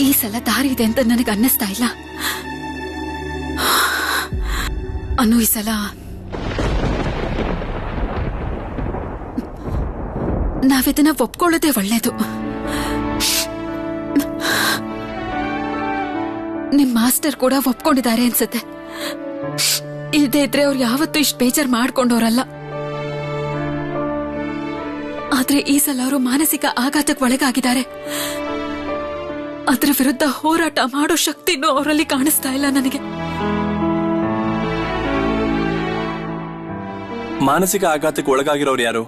ಈ ಸಲ ದಾರಿ ಇದೆ ಅಂತ ನನಗೆ ಅನ್ನಿಸ್ತಾ ಇಲ್ಲ. ಅನ್ನು ಈ ಸಲ ನಾವಿದನ್ನ ಒಪ್ಕೊಳ್ಳೋದೇ ಒಳ್ಳೇದು. ನಿಮ್ ಮಾಸ್ಟರ್ ಕೂಡ ಒಪ್ಕೊಂಡಿದ್ದಾರೆ ಅನ್ಸುತ್ತೆ. ಇಲ್ಲದೆ ಇದ್ರೆ ಅವ್ರು ಯಾವತ್ತೂ ಇಷ್ಟು ಬೇಜಾರ್ ಮಾಡ್ಕೊಂಡವ್ರಲ್ಲ. ಆದ್ರೆ ಈ ಸಲ ಅವರು ಮಾನಸಿಕ ಆಘಾತಕ್ಕೆ ಒಳಗಾಗಿದ್ದಾರೆ. ಅದ್ರ ವಿರುದ್ಧ ಹೋರಾಟ ಮಾಡೋ ಶಕ್ತಿನೂ ಅವರಲ್ಲಿ ಕಾಣಿಸ್ತಾ ಇಲ್ಲ ನನಗೆ. ಮಾನಸಿಕ ಆಘಾತಕ್ಕೆ ಒಳಗಾಗಿರೋರು ಯಾರು?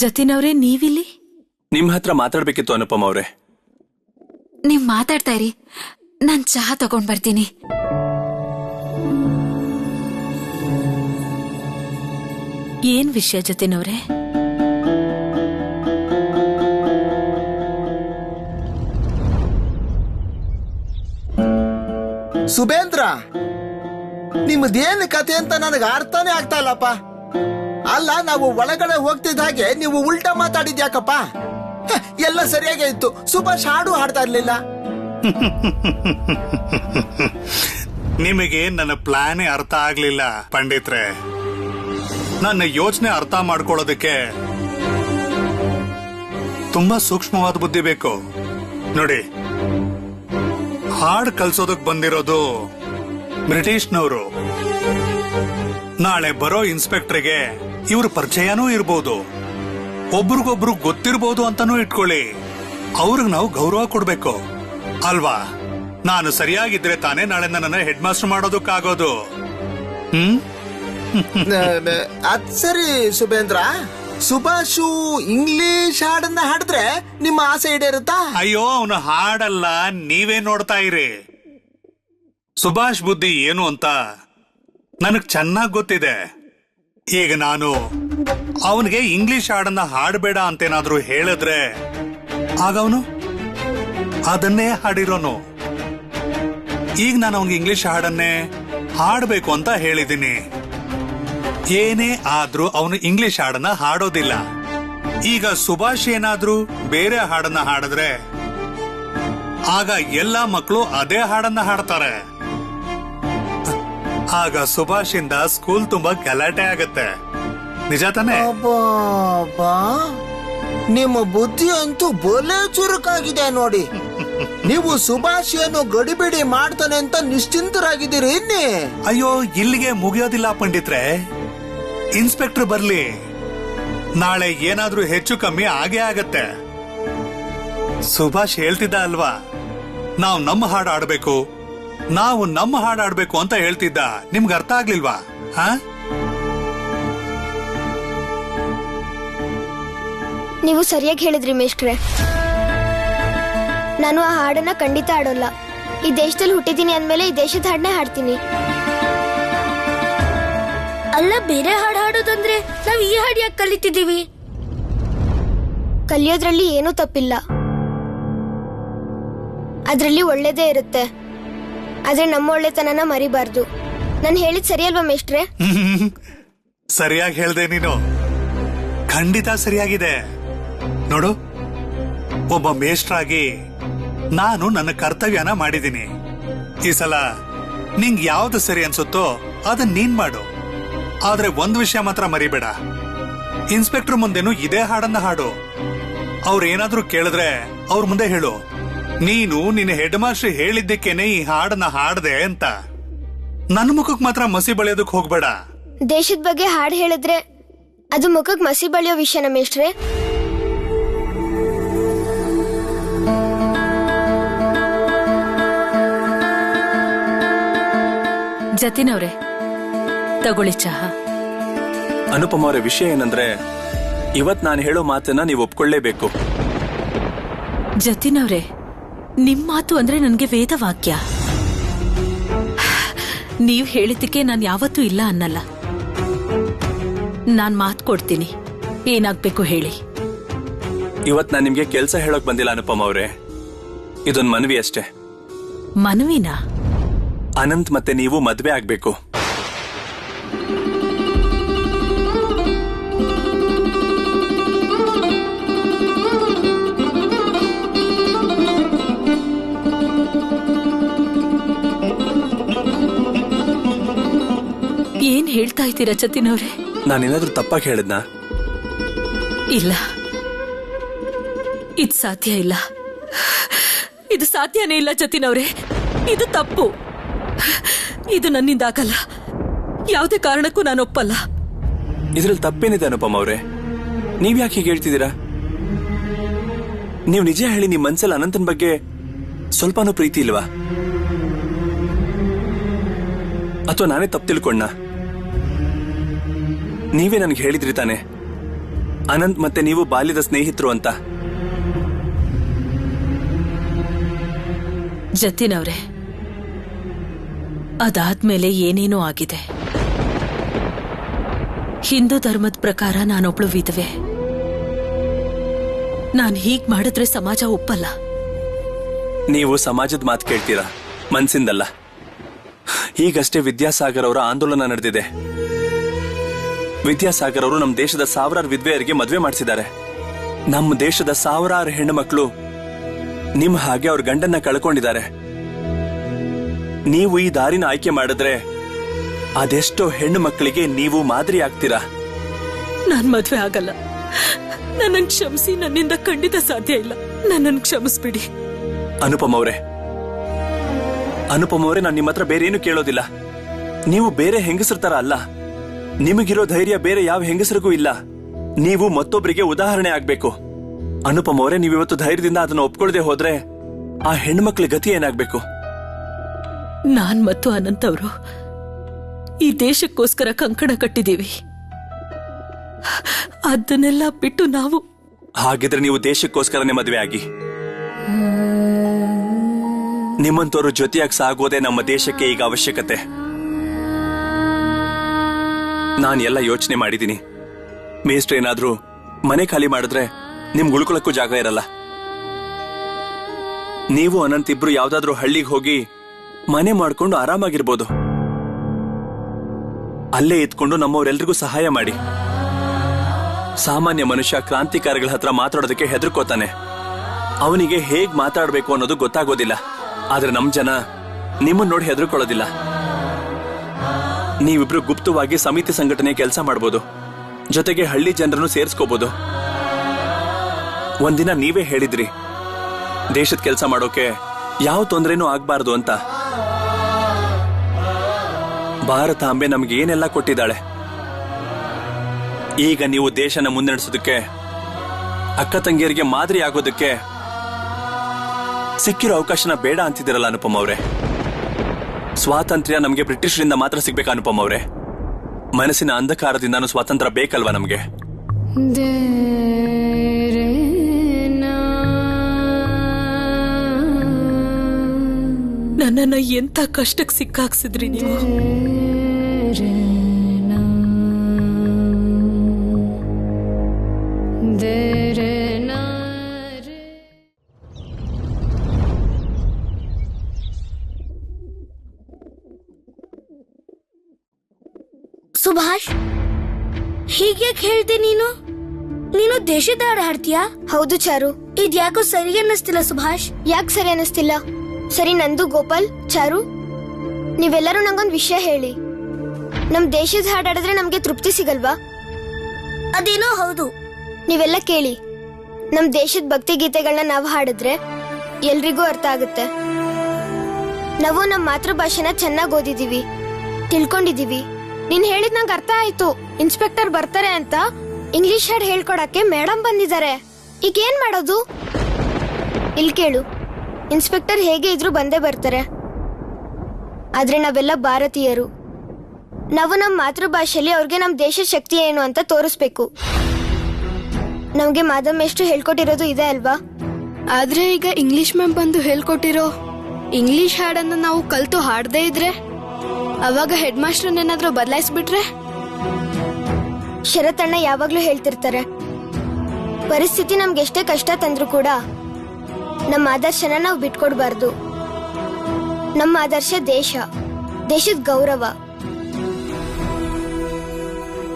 ಜತಿನವ್ರೆ, ನೀವಿಲ್ಲಿ? ನಿಮ್ ಹತ್ರ ಮಾತಾಡ್ಬೇಕಿತ್ತು ಅನುಪಮ ಅವ್ರೆ. ನೀವ್ ಮಾತಾಡ್ತಾ ಇರಿ, ನಾನ್ ಚಹಾ ತಗೊಂಡ್ ಬರ್ತೀನಿ. ಏನ್ ವಿಷಯ ಜತಿನವ್ರೆ? ಸುಬೇಂದ್ರ, ನಿಮ್ಮದೇನು ಕತೆ ಅಂತ ನನಗೆ ಅರ್ಥನೇ ಆಗ್ತಾ ಇಲ್ಲಪ್ಪ. ಅಲ್ಲ, ನಾವು ಒಳಗಡೆ ಹೋಗ್ತಿದ್ದ ಹಾಗೆ ನೀವು ಉಲ್ಟಾ ಮಾತಾಡಿದ್ಯಾಕಪ್ಪ? ಎಲ್ಲ ಸರಿಯಾಗೇ ಇತ್ತು. ಸುಭಾಷ್ ಹಾಡು ಹಾಡ್ತಾ ಇರ್ಲಿಲ್ಲ. ನಿಮಗೆ ನನ್ನ ಪ್ಲಾನೇ ಅರ್ಥ ಆಗ್ಲಿಲ್ಲ ಪಂಡಿತ್ರೆ. ನನ್ನ ಯೋಚನೆ ಅರ್ಥ ಮಾಡ್ಕೊಳ್ಳೋದಕ್ಕೆ ತುಂಬಾ ಸೂಕ್ಷ್ಮವಾದ ಬುದ್ಧಿ ಬೇಕು. ನೋಡಿ, ಹಾಡು ಕಲ್ಸೋದಕ್ ಬಂದಿರೋದು ಬ್ರಿಟಿಷ್ನವರು. ನಾಳೆ ಬರೋ ಇನ್ಸ್ಪೆಕ್ಟರ್ಗೆ ಇವ್ರ ಪರಿಚಯನೂ ಇರ್ಬೋದು, ಒಬ್ರಿಗೊಬ್ರು ಗೊತ್ತಿರ್ಬೋದು ಅಂತಾನೂ ಇಟ್ಕೊಳ್ಳಿ. ಅವ್ರಿಗೆ ನಾವು ಗೌರವ ಕೊಡ್ಬೇಕು ಅಲ್ವಾ? ನಾನು ಸರಿಯಾಗಿದ್ರೆ ತಾನೇ ನಾಳೆ ನನ್ನ ಹೆಡ್ ಮಾಸ್ಟರ್ ಮಾಡೋದಕ್ಕಾಗೋದು. ಅದ್ ಸರಿ ಸುಬೇಂದ್ರ, ಸುಭಾಷು ಇಂಗ್ಲಿಷ್ ಹಾಡನ್ನ ಹಾಡಿದ್ರೆ ನಿಮ್ಮ ಆಸೆ ಈಡೇರುತ್ತಾ? ಅಯ್ಯೋ, ಅವನು ಹಾಡಲ್ಲ, ನೀವೇ ನೋಡ್ತಾ ಇರಿ. ಸುಭಾಷ್ ಬುದ್ಧಿ ಏನು ಅಂತ ನನಗ್ ಚೆನ್ನಾಗ್ ಗೊತ್ತಿದೆ. ಈಗ ನಾನು ಅವನಿಗೆ ಇಂಗ್ಲಿಷ್ ಹಾಡನ್ನ ಹಾಡಬೇಡ ಅಂತೇನಾದ್ರೂ ಹೇಳಿದ್ರೆ ಆಗ ಅವನು ಅದನ್ನೇ ಹಾಡಿರೋನು. ಈಗ ನಾನು ಅವನಿಗೆ ಇಂಗ್ಲಿಷ್ ಹಾಡನ್ನೇ ಹಾಡಬೇಕು ಅಂತ ಹೇಳಿದ್ದೀನಿ. ಏನೇ ಆದ್ರೂ ಅವನು ಇಂಗ್ಲಿಷ್ ಹಾಡನ್ನ ಹಾಡೋದಿಲ್ಲ. ಈಗ ಸುಭಾಷ್ ಏನಾದ್ರೂ ಬೇರೆ ಹಾಡನ್ನ ಹಾಡಿದ್ರೆ ಆಗ ಎಲ್ಲಾ ಮಕ್ಕಳು ಅದೇ ಹಾಡನ್ನ ಹಾಡ್ತಾರೆ. ಆಗ ಸುಭಾಷಿಂದ ಸ್ಕೂಲ್ ತುಂಬಾ ಗಲಾಟೆ ಆಗತ್ತೆ. ನಿಜ ತಾನೆ? ನಿಮ್ಮ ಬುದ್ಧಿ ಅಂತೂ ಬೊಲೆ ಚುರುಕಾಗಿದೆ ನೋಡಿ. ನೀವು ಸುಭಾಷ್ ಏನು ಗಡಿಬಿಡಿ ಮಾಡ್ತಾನೆ ಅಂತ ನಿಶ್ಚಿಂತರಾಗಿದ್ದೀರಿ ಇನ್ನೇ? ಅಯ್ಯೋ, ಇಲ್ಲಿಗೆ ಮುಗಿಯೋದಿಲ್ಲ ಪಂಡಿತ್ರೆ. ಇನ್ಸ್ಪೆಕ್ಟರ್ ಬರ್ಲಿ, ನಾಳೆ ಏನಾದ್ರೂ ಹೆಚ್ಚು ಕಮ್ಮಿ ಆಗೇ ಆಗತ್ತೆ. ಸುಭಾಷ್ ಹೇಳ್ತಿದ್ದ ಅಲ್ವಾ, ನಾವು ನಮ್ಮ ಹಾಡು ಆಡ್ಬೇಕು, ನಾವು ನಮ್ಮ ಹಾಡು ಆಡ್ಬೇಕು ಅಂತ ಹೇಳ್ತಿದ್ದ. ನಿಮ್ಗೆ ಅರ್ಥ ಆಗ್ಲಿಲ್ವಾ? ನೀವು ಸರಿಯಾಗಿ ಹೇಳಿದ್ರಿ ಮೇಷ್ಟ್ರೆ. ನಾನು ಆ ಹಾಡನ್ನ ಖಂಡಿತ ಆಡೋಲ್ಲ. ಈ ದೇಶದಲ್ಲಿ ಹುಟ್ಟಿದೀನಿ ಅಂದ್ಮೇಲೆ ಈ ದೇಶದ ಹಾಡನ್ನೇ ಹಾಡ್ತೀನಿ. ಅಲ್ಲ, ಬೇರೆ ಹಾಡು ಹಾಡೋದಂದ್ರೆ ನಾವ್ ಈ ಹಾಡು ಯಾಕೆ ಕಲಿತಿದೀವಿ? ಕಲಿಯೋದ್ರಲ್ಲಿ ಏನೂ ತಪ್ಪಿಲ್ಲ, ಅದ್ರಲ್ಲಿ ಒಳ್ಳೇದೇ ಇರುತ್ತೆ. ಆದ್ರೆ ನಮ್ಮ ಒಳ್ಳೆತನನ ಮರಿಬಾರ್ದು. ನಾನು ಹೇಳಿದ್ ಸರಿ ಅಲ್ವಾ ಮೇಷ್ಟ್ರೆ? ಸರಿಯಾಗಿ ಹೇಳ್ದೆ ನೀನು, ಖಂಡಿತ ಸರಿಯಾಗಿದೆ. ನೋಡು, ಒಬ್ಬ ಮೇಷ್ಟ್ರಾಗಿ ನಾನು ನನ್ನ ಕರ್ತವ್ಯನ ಮಾಡಿದ್ದೀನಿ. ಈ ಸಲ ನಿಂಗ್ ಯಾವ್ದು ಸರಿ ಅನ್ಸುತ್ತೋ ಅದನ್ನ ನೀನ್ ಮಾಡು. ಆದ್ರೆ ಒಂದ್ ವಿಷಯ ಮಾತ್ರ ಮರಿಬೇಡ, ಇನ್ಸ್ಪೆಕ್ಟರ್ ಮುಂದೆನು ಇದೇ ಹಾಡನ್ನ ಹಾಡು. ಅವ್ರೇನಾದ್ರೂ ಕೇಳಿದ್ರೆ ಅವ್ರ ಮುಂದೆ ಹೇಳು, ನೀನು ನಿನ್ನ ಹೆಡ್ ಮಾಸ್ಟರ್ ಹೇಳಿದ್ದಕ್ಕೇನೆ ಈ ಹಾಡನ್ನ ಹಾಡದೆ ಅಂತ. ನನ್ನ ಮುಖಕ್ ಮಾತ್ರ ಮಸಿ ಬಳಿಯೋದಕ್ ಹೋಗ್ಬೇಡ. ದೇಶದ ಬಗ್ಗೆ ಹಾಡು ಹೇಳಿದ್ರೆ ಅದು ಮುಖಕ್ ಮಸಿ ಬಳಿಯೋ ವಿಷಯನ ಮೇಷ್ಟ್ರೆ? ಜತಿನವ್ರೆ, ತಗೊಳ್ಳಿ ಚಹಾ. ಅನುಪಮ ಅವರ ವಿಷಯ ಏನಂದ್ರೆ, ಇವತ್ ನಾನು ಹೇಳೋ ಮಾತನ್ನ ನೀವು ಒಪ್ಕೊಳ್ಳೇಬೇಕು. ಜತಿನವ್ರೆ, ನಿಮ್ ಮಾತು ಅಂದ್ರೆ ನನ್ಗೆ ವೇದವಾಕ್ಯ. ನೀವ್ ಹೇಳಿದ್ದಕ್ಕೆ ನಾನ್ ಯಾವತ್ತೂ ಇಲ್ಲ ಅನ್ನಲ್ಲ. ನಾನ್ ಮಾತು ಕೊಡ್ತೀನಿ, ಏನಾಗ್ಬೇಕು ಹೇಳಿ. ಇವತ್ ನಾನ್ ನಿಮ್ಗೆ ಕೆಲ್ಸ ಹೇಳೋಕ್ ಬಂದಿಲ್ಲ ಅನುಪಮ ಅವ್ರೆ, ಇದೊಂದ್ ಮನವಿ ಅಷ್ಟೇ. ಮನವಿನಾ? ಅನಂತ್ ಮತ್ತೆ ನೀವು ಮದ್ವೆ ಆಗ್ಬೇಕು. ಏನ್ ಹೇಳ್ತಾ ಇದ್ದೀರಾ ಜತಿನ್ ಅವ್ರೆ? ನಾನೇನಾದ್ರೂ ತಪ್ಪಾಗಿ ಹೇಳಿದ್ನಾ? ಇಲ್ಲ, ಇದು ಸಾಧ್ಯ ಇಲ್ಲ. ಇದು ಸಾಧ್ಯನೇ ಇಲ್ಲ ಜತಿನ್ ಅವ್ರೆ. ಇದು ತಪ್ಪು. ಇದು ನನ್ನಿಂದ ಆಗಲ್ಲ. ಯಾವುದೇ ಕಾರಣಕ್ಕೂ ನಾನು ಒಪ್ಪಲ್ಲ. ಇದ್ರಲ್ಲಿ ತಪ್ಪೇನಿದೆ ಅನುಪಮ ಅವ್ರೆ? ನೀವ್ ಯಾಕೆ ಹೀಗೆ ಹೇಳ್ತಿದ್ದೀರಾ? ನೀವು ನಿಜ ಹೇಳಿ, ನಿಮ್ ಮನ್ಸಲ್ಲಿ ಅನಂತನ್ ಬಗ್ಗೆ ಸ್ವಲ್ಪನೂ ಪ್ರೀತಿ ಇಲ್ವಾ? ಅಥವಾ ನಾನೇ ತಪ್ಪು ತಿಳ್ಕೊಂಡ? ನೀವೇ ನನಗೆ ಹೇಳಿದ್ರಿ ತಾನೆ ಅನಂತ್ ಮತ್ತೆ ನೀವು ಬಾಲ್ಯದ ಸ್ನೇಹಿತರು ಅಂತ. ಜತಿನ್ ಅವ್ರೆ, ಅದಾದ್ಮೇಲೆ ಏನೇನೋ ಆಗಿದೆ. ಹಿಂದೂ ಧರ್ಮದ ಪ್ರಕಾರ ನಾನೊಬ್ಳು ವಿಧವೆ. ನಾನ್ ಹೀಗ್ ಮಾಡಿದ್ರೆ ಸಮಾಜ ಒಪ್ಪಲ್ಲ. ನೀವು ಸಮಾಜದ ಮಾತು ಕೇಳ್ತೀರಾ, ಮನ್ಸಿಂದಲ್ಲ. ಈಗಷ್ಟೇ ವಿದ್ಯಾಸಾಗರ್ ಅವರ ಆಂದೋಲನ ನಡೆದಿದೆ. ವಿದ್ಯಾಸಾಗರ್ ಅವರು ನಮ್ಮ ದೇಶದ ಸಾವಿರಾರು ವಿಧವೆಯರಿಗೆ ಮದುವೆ ಮಾಡಿಸಿದ್ದಾರೆ. ನಮ್ಮ ದೇಶದ ಸಾವಿರಾರು ಹೆಣ್ಣು ಮಕ್ಕಳು ನಿಮ್ ಹಾಗೆ ಅವ್ರ ಗಂಡನ್ನ ಕಳ್ಕೊಂಡಿದ್ದಾರೆ. ನೀವು ಈ ದಾರಿನ ಆಯ್ಕೆ ಮಾಡಿದ್ರೆ ಅದೆಷ್ಟೋ ಹೆಣ್ಣು ಮಕ್ಕಳಿಗೆ ನೀವು ಮಾದರಿ ಆಗ್ತೀರಾ. ನಾನ್ ಮದ್ವೆ ಆಗಲ್ಲ. ನನ್ನನ್ ಕ್ಷಮಿಸಿ. ನನ್ನಿಂದ ಖಂಡಿತ ಸಾಧ್ಯ ಇಲ್ಲ. ನನ್ನನ್ನು ಕ್ಷಮಿಸ್ಬಿಡಿ. ಅನುಪಮ್ ಅವರೇ, ನಾನು ನಿಮ್ಮ ಹತ್ರ ಬೇರೆ ಏನು ಕೇಳೋದಿಲ್ಲ. ನೀವು ಬೇರೆ ಹೆಂಗಸರ ತರ ಅಲ್ಲ. ನಿಮಗಿರೋ ಧೈರ್ಯ ಬೇರೆ ಯಾವ ಹೆಂಗಸರಿಗೂ ಇಲ್ಲ. ನೀವು ಮತ್ತೊಬ್ಬರಿಗೆ ಉದಾಹರಣೆ ಆಗ್ಬೇಕು. ಅನುಪಮ್ ಅವರೇ, ನೀವಿವತ್ತು ಧೈರ್ಯದಿಂದ ಅದನ್ನ ಒಪ್ಕೊಳ್ಳದೆ ಹೋದ್ರೆ ಆ ಹೆಣ್ಮಕ್ಳ ಗತಿ ಏನಾಗ್ಬೇಕು? ನಾನ್ ಮತ್ತು ಅನಂತ್ ಅವರು ಈ ದೇಶಕ್ಕೋಸ್ಕರ ಕಂಕಣ ಕಟ್ಟಿದೀವಿ. ಅದನ್ನೆಲ್ಲ ಬಿಟ್ಟು ನಾವು... ಹಾಗಿದ್ರೆ ನೀವು ದೇಶಕ್ಕೋಸ್ಕರನೇ ಮದುವೆ ಆಗಿ. ನಿಮ್ಮಂತವ್ರ ಜೊತೆಯಾಗಿ ಸಾಗೋದೇ ನಮ್ಮ ದೇಶಕ್ಕೆ ಈಗ ಅವಶ್ಯಕತೆ. ನಾನು ಎಲ್ಲ ಯೋಚನೆ ಮಾಡಿದ್ದೀನಿ. ಮೇಷ್ಟ್ರು ಏನಾದ್ರೂ ಮನೆ ಖಾಲಿ ಮಾಡಿದ್ರೆ ನಿಮ್ಗೆ ಉಳ್ಕೊಳಕ್ಕೂ ಜಾಗ ಇರಲ್ಲ. ನೀವು ಅನಂತ್ ಇಬ್ರು ಯಾವ್ದಾದ್ರೂ ಹಳ್ಳಿಗೆ ಹೋಗಿ ಮನೆ ಮಾಡ್ಕೊಂಡು ಆರಾಮಾಗಿರ್ಬೋದು. ಅಲ್ಲೇ ಇದ್ಕೊಂಡು ನಮ್ಮವರೆಲ್ರಿಗೂ ಸಹಾಯ ಮಾಡಿ. ಸಾಮಾನ್ಯ ಮನುಷ್ಯ ಕ್ರಾಂತಿಕಾರಿಗಳ ಹತ್ರ ಮಾತಾಡೋದಕ್ಕೆ ಹೆದರ್ಕೋತಾನೆ. ಅವನಿಗೆ ಹೇಗ್ ಮಾತಾಡ್ಬೇಕು ಅನ್ನೋದು ಗೊತ್ತಾಗೋದಿಲ್ಲ. ಆದ್ರೆ ನಮ್ ಜನ ನಿಮ್ಮನ್ನ ನೋಡಿ ಹೆದರ್ಕೊಳ್ಳೋದಿಲ್ಲ. ನೀವಿಬ್ರು ಗುಪ್ತವಾಗಿ ಸಮಿತಿ ಸಂಘಟನೆ ಕೆಲಸ ಮಾಡ್ಬೋದು. ಜೊತೆಗೆ ಹಳ್ಳಿ ಜನರನ್ನು ಸೇರಿಸ್ಕೋಬಹುದು. ಒಂದಿನ ನೀವೇ ಹೇಳಿದ್ರಿ ದೇಶದ ಕೆಲಸ ಮಾಡೋಕೆ ಯಾವ ತೊಂದರೆನೂ ಆಗ್ಬಾರ್ದು ಅಂತ. ಭಾರತಾಂಬೆ ನಮ್ಗೆ ಏನೆಲ್ಲ ಕೊಟ್ಟಿದ್ದಾಳೆ. ಈಗ ನೀವು ದೇಶನ ಮುನ್ನಡೆಸೋದಕ್ಕೆ, ಅಕ್ಕ ತಂಗಿಯರಿಗೆ ಮಾದರಿ ಆಗೋದಕ್ಕೆ ಸಿಕ್ಕಿರೋ ಅವಕಾಶನ ಬೇಡ ಅಂತಿದ್ದೀರಲ್ಲ ಅನುಪಮ್ ಅವರೇ. ಸ್ವಾತಂತ್ರ್ಯ ನಮ್ಗೆ ಬ್ರಿಟಿಷರಿಂದ ಮಾತ್ರ ಸಿಗ್ಬೇಕಾ ಅನುಪಮ್ ಅವರೇ? ಮನಸ್ಸಿನ ಅಂಧಕಾರದಿಂದಾನು ಸ್ವಾತಂತ್ರ್ಯ ಬೇಕಲ್ವಾ ನಮ್ಗೆ? ನನ್ನನ್ನ ಎಂತ ಕಷ್ಟಕ್ಕೆ ಸಿಕ್ಕಾಕ್ಸಿದ್ರಿ ನೀವು. ಸುಭಾಷ್, ಹೀಗೆ ಹೇಳ್ದೆ ನೀನು? ನೀನು ದೇಶದ ಹಾಡು ಹಾಡ್ತೀಯಾ? ಹೌದು ಚಾರು. ಇದ್ಯಾಕೋ ಸರಿ ಅನ್ನಿಸ್ತಿಲ್ಲ ಸುಭಾಷ್. ಯಾಕೆ ಸರಿ ಅನ್ನಿಸ್ತಿಲ್ಲ? ಸರಿ, ನಂದು, ಗೋಪಾಲ್, ಚಾರು, ನೀವೆಲ್ಲರೂ ನಂಗೊಂದ್ ವಿಷಯ ಹೇಳಿ. ನಮ್ ದೇಶದ ಹಾಡಾಡಿದ್ರೆ ನಮ್ಗೆ ತೃಪ್ತಿ ಸಿಗಲ್ವಾ? ಅದೇನೋ ಹೌದು. ನೀವೆಲ್ಲ ಕೇಳಿ. ನಮ್ ದೇಶದ ಭಕ್ತಿ ಗೀತೆಗಳನ್ನ ನಾವು ಹಾಡಿದ್ರೆ ಎಲ್ರಿಗೂ ಅರ್ಥ ಆಗುತ್ತೆ. ನಾವು ನಮ್ ಮಾತೃಭಾಷೆನ ಚೆನ್ನಾಗಿ ಓದಿದೀವಿ, ತಿಳ್ಕೊಂಡಿದೀವಿ. ನೀನ್ ಹೇಳಿದ್ ನಂಗೆ ಅರ್ಥ ಆಯ್ತು. ಇನ್ಸ್ಪೆಕ್ಟರ್ ಬರ್ತಾರೆ ಅಂತ ಇಂಗ್ಲಿಷ್ ಹಾಡ್ ಹೇಳ್ಕೊಡಕ್ಕೆ ಮೇಡಮ್ ಬಂದಿದ್ದಾರೆ. ಈಗ ಏನ್ ಮಾಡೋದು? ಇಲ್ಲಿ ಕೇಳು, ಇನ್ಸ್ಪೆಕ್ಟರ್ ಹೇಗೆ ಇದ್ರು ಬಂದೇ ಬರ್ತಾರೆ. ಆದ್ರೆ ನಾವೆಲ್ಲ ಭಾರತೀಯರು. ನಾವು ನಮ್ಮ ಮಾತೃಭಾಷೆಯಲ್ಲಿ ಅವ್ರಿಗೆ ನಮ್ ದೇಶದ ಶಕ್ತಿ ಏನು ಅಂತ ತೋರಿಸ್ಬೇಕು. ನಮ್ಗೆ ಮಾದಮ್ಮೆಷ್ಟು ಹೇಳ್ಕೊಟ್ಟಿರೋದು ಇದೆ ಅಲ್ವಾ? ಆದ್ರೆ ಈಗ ಇಂಗ್ಲಿಷ್ ಮ್ಯಾಮ್ ಬಂದು ಹೇಳ್ಕೊಟ್ಟಿರೋ ಇಂಗ್ಲಿಷ್ ಹಾಡನ್ನ ನಾವು ಕಲ್ತು ಹಾಡದೇ ಇದ್ರೆ, ಅವಾಗ ಹೆಡ್ ಮಾಸ್ಟರ್ ಏನಾದ್ರೂ ಬದಲಾಯಿಸ್ಬಿಟ್ರೆ? ಶರತಣ್ಣ ಯಾವಾಗ್ಲೂ ಹೇಳ್ತಿರ್ತಾರೆ, ಪರಿಸ್ಥಿತಿ ನಮ್ಗೆ ಎಷ್ಟೇ ಕಷ್ಟ ತಂದ್ರು ಕೂಡ ನಮ್ಮ ಆದರ್ಶನ ನಾವು ಬಿಟ್ಕೊಡ್ಬಾರ್ದು. ನಮ್ಮ ಆದರ್ಶ ದೇಶ, ದೇಶದ ಗೌರವ.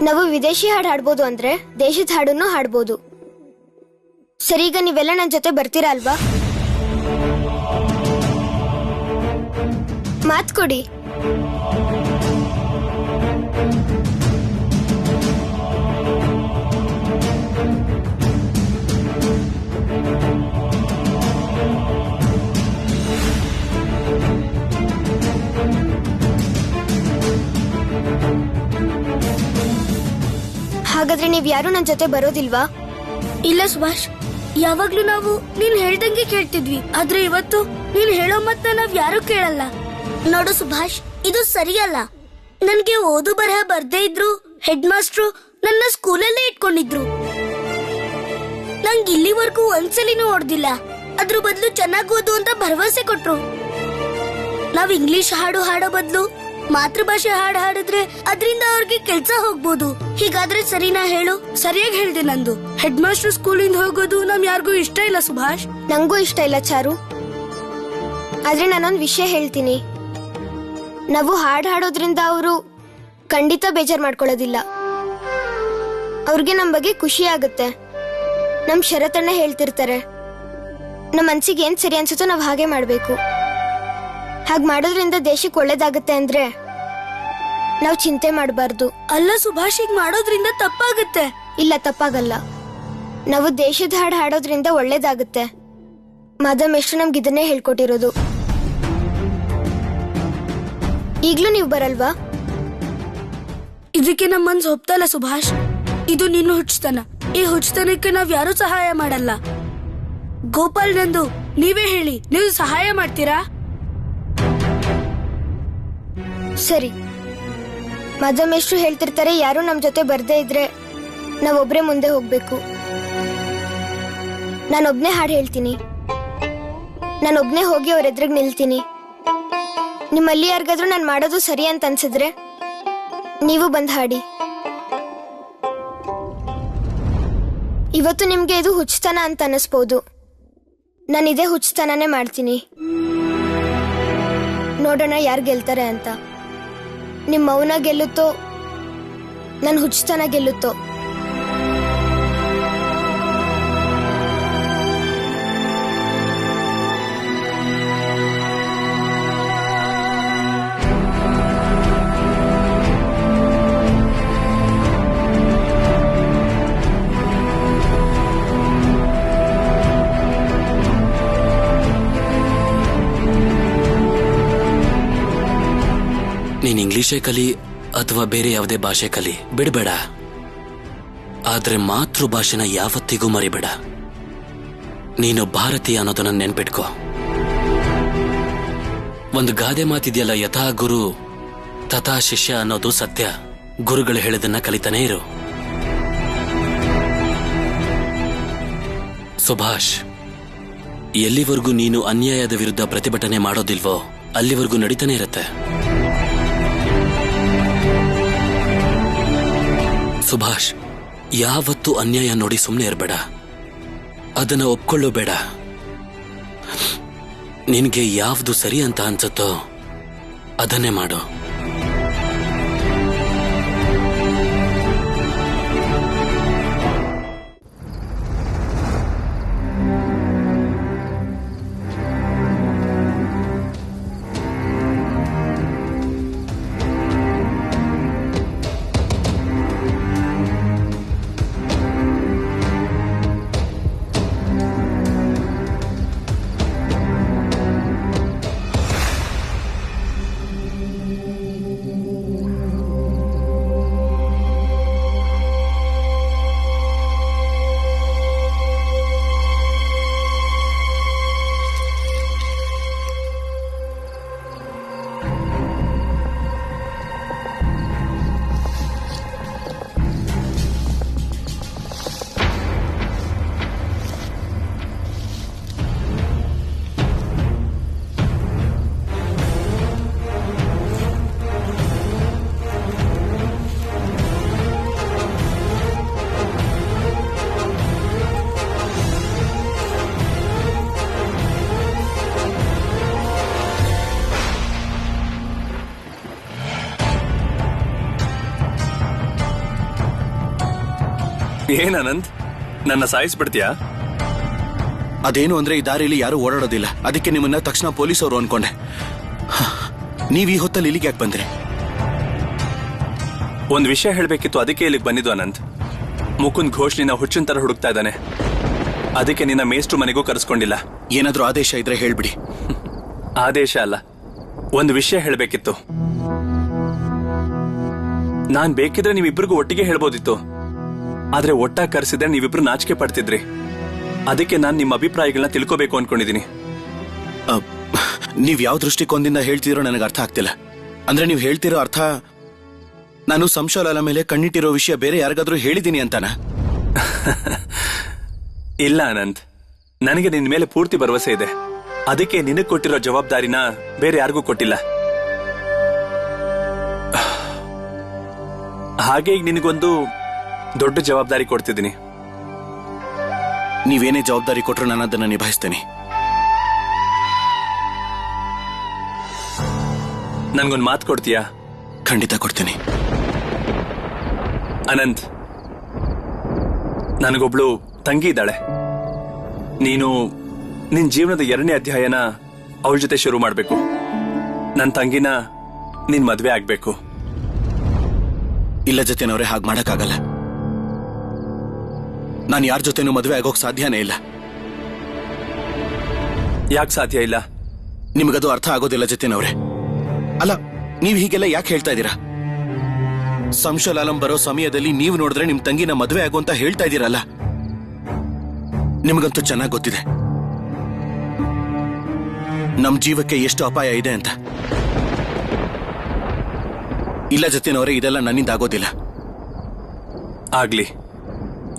ನಾವು ವಿದೇಶಿ ಹಾಡು ಹಾಡ್ಬೋದು ಅಂದ್ರೆ ದೇಶದ ಹಾಡನ್ನು ಹಾಡ್ಬೋದು. ಸರಿ, ಈಗ ನೀವೆಲ್ಲ ನನ್ನ ಜೊತೆ ಬರ್ತೀರಾ ಅಲ್ವಾ? ಮಾತ್ ಕೊಡಿ. ಹಾಗಾದ್ರೆ ನೀವ್ ಯಾರು ನನ್ ಜೊತೆ ಬರೋದಿಲ್ವಾ? ಇಲ್ಲ ಸುಭಾಷ್, ಯಾವಾಗ್ಲೂ ನಾವು ನೀನ್ ಹೇಳ್ದಂಗೆ ಕೇಳ್ತಿದ್ವಿ, ಆದ್ರೆ ಇವತ್ತು ನೀನ್ ಹೇಳೋ ಮತ್ತ ನಾವ್ ಯಾರು ಕೇಳಲ್ಲ. ನೋಡು ಸುಭಾಷ್, ಇದು ಸರಿಯಲ್ಲ. ನನ್ಗೆ ಓದು ಬರಹ ಬರ್ದೇ ಇದ್ರು ಹೆಡ್ ಮಾಸ್ಟ್ರು ನನ್ನ ಸ್ಕೂಲಲ್ಲೇ ಇಟ್ಕೊಂಡಿದ್ರು. ನಂಗೆ ಇಲ್ಲಿವರೆಗೂ ಒಂದ್ಸಲಿನೂ ಹೊಡ್ದಿಲ್ಲ. ಅದ್ರ ಬದಲು ಚೆನ್ನಾಗ್ ಓದು ಅಂತ ಭರವಸೆ ಕೊಟ್ರು. ನಾವ್ ಇಂಗ್ಲಿಷ್ ಹಾಡು ಹಾಡೋ ಬದಲು ಮಾತೃಭಾಷೆ ಹಾಡು ಹಾಡಿದ್ರೆ ಅದ್ರಿಂದ ಅವ್ರಿಗೆ ಕೆಲ್ಸ ಹೋಗ್ಬೋದು. ಹೀಗಾದ್ರೆ ಸರಿನಾ ಹೇಳು? ಸರಿಯಾಗಿ ಹೇಳ್ದೆ ನಂದು. ಹೆಡ್ ಮಾಸ್ಟರ್ ಸ್ಕೂಲಿಂದ ಹೋಗೋದು ನಮ್ ಯಾರಿಗೂ ಇಷ್ಟ ಇಲ್ಲ ಸುಭಾಷ್. ನಂಗೂ ಇಷ್ಟ ಇಲ್ಲ ಚಾರು. ಆದ್ರೆ ನಾನೊಂದ್ ವಿಷಯ ಹೇಳ್ತೀನಿ. ನಾವು ಹಾಡು ಹಾಡೋದ್ರಿಂದ ಅವರು ಖಂಡಿತ ಬೇಜಾರ್ ಮಾಡ್ಕೊಳ್ಳೋದಿಲ್ಲ. ಅವ್ರಿಗೆ ನಮ್ ಬಗ್ಗೆ ಖುಷಿ ಆಗುತ್ತೆ. ನಮ್ ಷರತ್ತನ್ನ ಹೇಳ್ತಿರ್ತಾರೆ. ನಮ್ ಮನ್ಸಿಗೆ ಏನ್ ಸರಿ ಅನ್ಸುತ್ತೋ ನಾವ್ ಹಾಗೆ ಮಾಡ್ಬೇಕು. ಹಾಗ್ ಮಾಡೋದ್ರಿಂದ ದೇಶಕ್ಕೆ ಒಳ್ಳೇದಾಗತ್ತೆ ಅಂದ್ರೆ ನಾವ್ ಚಿಂತೆ ಮಾಡಬಾರ್ದು. ಅಲ್ಲ ಸುಭಾಷ್, ಹೀಗ್ ಮಾಡೋದ್ರಿಂದ ತಪ್ಪಾಗುತ್ತೆ. ಇಲ್ಲ, ತಪ್ಪಾಗಲ್ಲ. ನಾವು ದೇಶದ ಹಾಡು ಹಾಡೋದ್ರಿಂದ ಒಳ್ಳೇದಾಗುತ್ತೆ. ಮಾಧವೇಶ್ವರ ನಮ್ಗೆ ಇದನ್ನೇ ಹೇಳ್ಕೊಟ್ಟಿರೋದು. ಈಗ್ಲೂ ನೀವು ಬರಲ್ವಾ? ಇದಕ್ಕೆ ನಮ್ ಮನ್ಸ್ ಒಪ್ತಲ್ಲ ಸುಭಾಷ್. ಇದು ನಿನ್ನ ಹುಚ್ಚತನ. ಈ ಹುಚ್ಚತನಕ್ಕೆ ನಾವ್ ಯಾರು ಸಹಾಯ ಮಾಡಲ್ಲ. ಗೋಪಾಲ್, ನಂದು ನೀವೇ ಹೇಳಿ, ನೀವು ಸಹಾಯ ಮಾಡ್ತೀರಾ? ಸರಿ, ಮಾಧವೇಶ್ವರ ಹೇಳ್ತಿರ್ತಾರೆ, ಯಾರು ನಮ್ ಜೊತೆ ಬರ್ದೇ ಇದ್ರೆ ನಾವೊಬ್ರೇ ಮುಂದೆ ಹೋಗ್ಬೇಕು. ನಾನೊಬ್ನೇ ಹಾಡು ಹೇಳ್ತೀನಿ. ನಾನೊಬ್ನೇ ಹೋಗಿ ಅವ್ರ ಎದುರಿಗೆ ನಿಲ್ತೀನಿ. ನಿಮ್ಮಲ್ಲಿ ಯಾರಿಗಾದ್ರೂ ನಾನು ಮಾಡೋದು ಸರಿ ಅಂತ ಅನ್ಸಿದ್ರೆ ನೀವು ಬಂದ್ ಹಾಡಿ. ಇವತ್ತು ನಿಮ್ಗೆ ಇದು ಹುಚ್ಚತನ ಅಂತ ಅನಿಸ್ಬೋದು. ನಾನು ಇದೇ ಹುಚ್ಚತನನೇ ಮಾಡ್ತೀನಿ. ನೋಡೋಣ ಯಾರು ಗೆಲ್ತಾರೆ ಅಂತ. ನಿಮ್ ಮೌನ ಗೆಲ್ಲುತ್ತೋ ನನ್ ಹುಚ್ಚತನ ಗೆಲ್ಲುತ್ತೋ? ನೀನ್ ಇಂಗ್ಲಿಷೇ ಕಲಿ ಅಥವಾ ಬೇರೆ ಯಾವುದೇ ಭಾಷೆ ಕಲಿ, ಬಿಡಬೇಡ. ಆದ್ರೆ ಮಾತೃಭಾಷೆನ ಯಾವತ್ತಿಗೂ ಮರಿಬೇಡ. ನೀನು ಭಾರತೀಯ ಅನ್ನೋದನ್ನ ನೆನ್ಪಿಟ್ಕೋ. ಒಂದು ಗಾದೆ ಮಾತಿದೆಯಲ್ಲ, ಯಥಾ ಗುರು ತಥಾ ಶಿಷ್ಯ ಅನ್ನೋದು ಸತ್ಯ. ಗುರುಗಳು ಹೇಳಿದನ್ನ ಕಲಿತಾನೇ ಇರು. ಸುಭಾಷ್, ಎಲ್ಲಿವರೆಗೂ ನೀನು ಅನ್ಯಾಯದ ವಿರುದ್ಧ ಪ್ರತಿಭಟನೆ ಮಾಡೋದಿಲ್ವೋ ಅಲ್ಲಿವರೆಗೂ ನಡೀತಾನೆ ಇರುತ್ತೆ. ಸುಭಾಷ್, ಯಾವತ್ತೂ ಅನ್ಯಾಯ ನೋಡಿ ಸುಮ್ಮನೆ ಇರಬೇಡ. ಅದನ್ನ ಒಪ್ಕೊಳ್ಳೋ ಬೇಡ. ನಿನ್ಗೆ ಯಾವ್ದು ಸರಿ ಅಂತ ಅನ್ಸುತ್ತೋ ಅದನ್ನೇ ಮಾಡು. ಏನ್ ಅನಂತ್, ನನ್ನ ಸಾಯಿಸ್ಬಿಡ್ತೀಯಾ? ಅದೇನು ಅಂದ್ರೆ ಈ ದಾರಿಯಲ್ಲಿ ಯಾರು ಓಡಾಡೋದಿಲ್ಲ, ಅದಕ್ಕೆ ನಿಮ್ಮನ್ನ ತಕ್ಷಣ ಪೊಲೀಸ್ ಅವರು ಅನ್ಕೊಂಡೆ. ನೀವ್ ಈ ಹೊತ್ತಲ್ಲಿ ಇಲ್ಲಿಗೆ ಯಾಕೆ ಬಂದ್ರಿ? ಒಂದ್ ವಿಷಯ ಹೇಳ್ಬೇಕಿತ್ತು, ಅದಕ್ಕೆ ಇಲ್ಲಿಗೆ ಬಂದಿದ್ದು ಅನಂತ್. ಮುಕುಂದ್ ಘೋಷ್ ನಿನ್ನ ಹುಚ್ಚಿನ ತರ ಹುಡುಕ್ತಾ ಇದ್ದಾನೆ. ಅದಕ್ಕೆ ನಿನ್ನ ಮೇಷ್ಟ್ರು ಮನೆಗೂ ಕರೆಸ್ಕೊಂಡಿಲ್ಲ. ಏನಾದ್ರೂ ಆದೇಶ ಇದ್ರೆ ಹೇಳ್ಬಿಡಿ. ಆದೇಶ ಅಲ್ಲ, ಒಂದು ವಿಷಯ ಹೇಳ್ಬೇಕಿತ್ತು. ನಾನ್ ಬೇಕಿದ್ರೆ ನೀವಿಬ್ರಿಗೂ ಒಟ್ಟಿಗೆ ಹೇಳ್ಬೋದಿತ್ತು. ಆದ್ರೆ ಒಟ್ಟಾಗಿ ಕರೆಸಿದ್ರೆ ನೀವಿಬ್ರು ನಾಚಿಕೆ ಪಡ್ತಿದ್ರಿ. ಅದಕ್ಕೆ ನಾನು ನಿಮ್ಮ ಅಭಿಪ್ರಾಯಗಳನ್ನ ತಿಳ್ಕೋಬೇಕು ಅನ್ಕೊಂಡಿದೀನಿ. ನೀವ್ ಯಾವ ದೃಷ್ಟಿಕೋನದಿಂದ ಹೇಳ್ತಿರೋ ನನಗೆ ಅರ್ಥ ಆಗ್ತಿಲ್ಲ. ಅಂದ್ರೆ ನೀವು ಹೇಳ್ತಿರೋ ಅರ್ಥ ನಾನು ಸಂಶೋಲನ ಮೇಲೆ ಕಣ್ಣಿಟ್ಟಿರೋ ವಿಷಯ ಬೇರೆ ಯಾರಿಗಾದ್ರೂ ಹೇಳಿದೀನಿ ಅಂತಾನ? ಇಲ್ಲ ಅನಂತ್, ನನಗೆ ನಿನ್ ಮೇಲೆ ಪೂರ್ತಿ ಭರವಸೆ ಇದೆ. ಅದಕ್ಕೆ ನಿನಗ್ ಕೊಟ್ಟಿರೋ ಜವಾಬ್ದಾರಿನ ಬೇರೆ ಯಾರಿಗೂ ಕೊಟ್ಟಿಲ್ಲ. ಹಾಗೆ ಈಗ ನಿನಗೊಂದು ದೊಡ್ಡ ಜವಾಬ್ದಾರಿ ಕೊಡ್ತಿದ್ದೀನಿ. ನೀವೇನೇ ಜವಾಬ್ದಾರಿ ಕೊಟ್ರು ನಾನು ಅದನ್ನ ನಿಭಾಯಿಸ್ತೇನೆ. ನನ್ಗೊಂದು ಮಾತು ಕೊಡ್ತೀಯಾ? ಖಂಡಿತ ಕೊಡ್ತೀನಿ. ಅನಂತ್, ನನಗೊಬ್ಳು ತಂಗಿ ಇದ್ದಾಳೆ. ನೀನು ನಿನ್ ಜೀವನದ 2ನೇ ಅಧ್ಯಾಯನ ಅವಳ ಜೊತೆ ಶುರು ಮಾಡ್ಬೇಕು. ನನ್ನ ತಂಗಿನ ನಿನ್ ಮದ್ವೆ ಆಗ್ಬೇಕು. ಇಲ್ಲ ಜೊತೆನವ್ರೆ, ಹಾಗೆ ಮಾಡಕ್ಕಾಗಲ್ಲ. ನಾನು ಯಾರ ಜೊತೆನೂ ಮದುವೆ ಆಗೋಕ್ ಸಾಧ್ಯನೇ ಇಲ್ಲ. ಯಾಕೆ ಸಾಧ್ಯ ಇಲ್ಲ? ನಿಮಗದು ಅರ್ಥ ಆಗೋದಿಲ್ಲ ಜೊತೆನವ್ರೆ. ಅಲ್ಲ, ನೀವ್ ಹೀಗೆಲ್ಲ ಯಾಕೆ ಹೇಳ್ತಾ ಇದ್ದೀರಾ? ಸಂಶೋಲಾಲಂ ಬರೋ ಸಮಯದಲ್ಲಿ ನೀವು ನೋಡಿದ್ರೆ ನಿಮ್ ತಂಗಿನ ಮದುವೆ ಆಗು ಅಂತ ಹೇಳ್ತಾ ಇದ್ದೀರಲ್ಲ, ನಿಮಗಂತೂ ಚೆನ್ನಾಗಿ ಗೊತ್ತಿದೆ ನಮ್ ಜೀವಕ್ಕೆ ಎಷ್ಟು ಅಪಾಯ ಇದೆ ಅಂತ. ಇಲ್ಲ ಜೊತೆನವರೇ, ಇದೆಲ್ಲ ನನ್ನಿಂದ ಆಗೋದಿಲ್ಲ. ಆಗ್ಲಿ,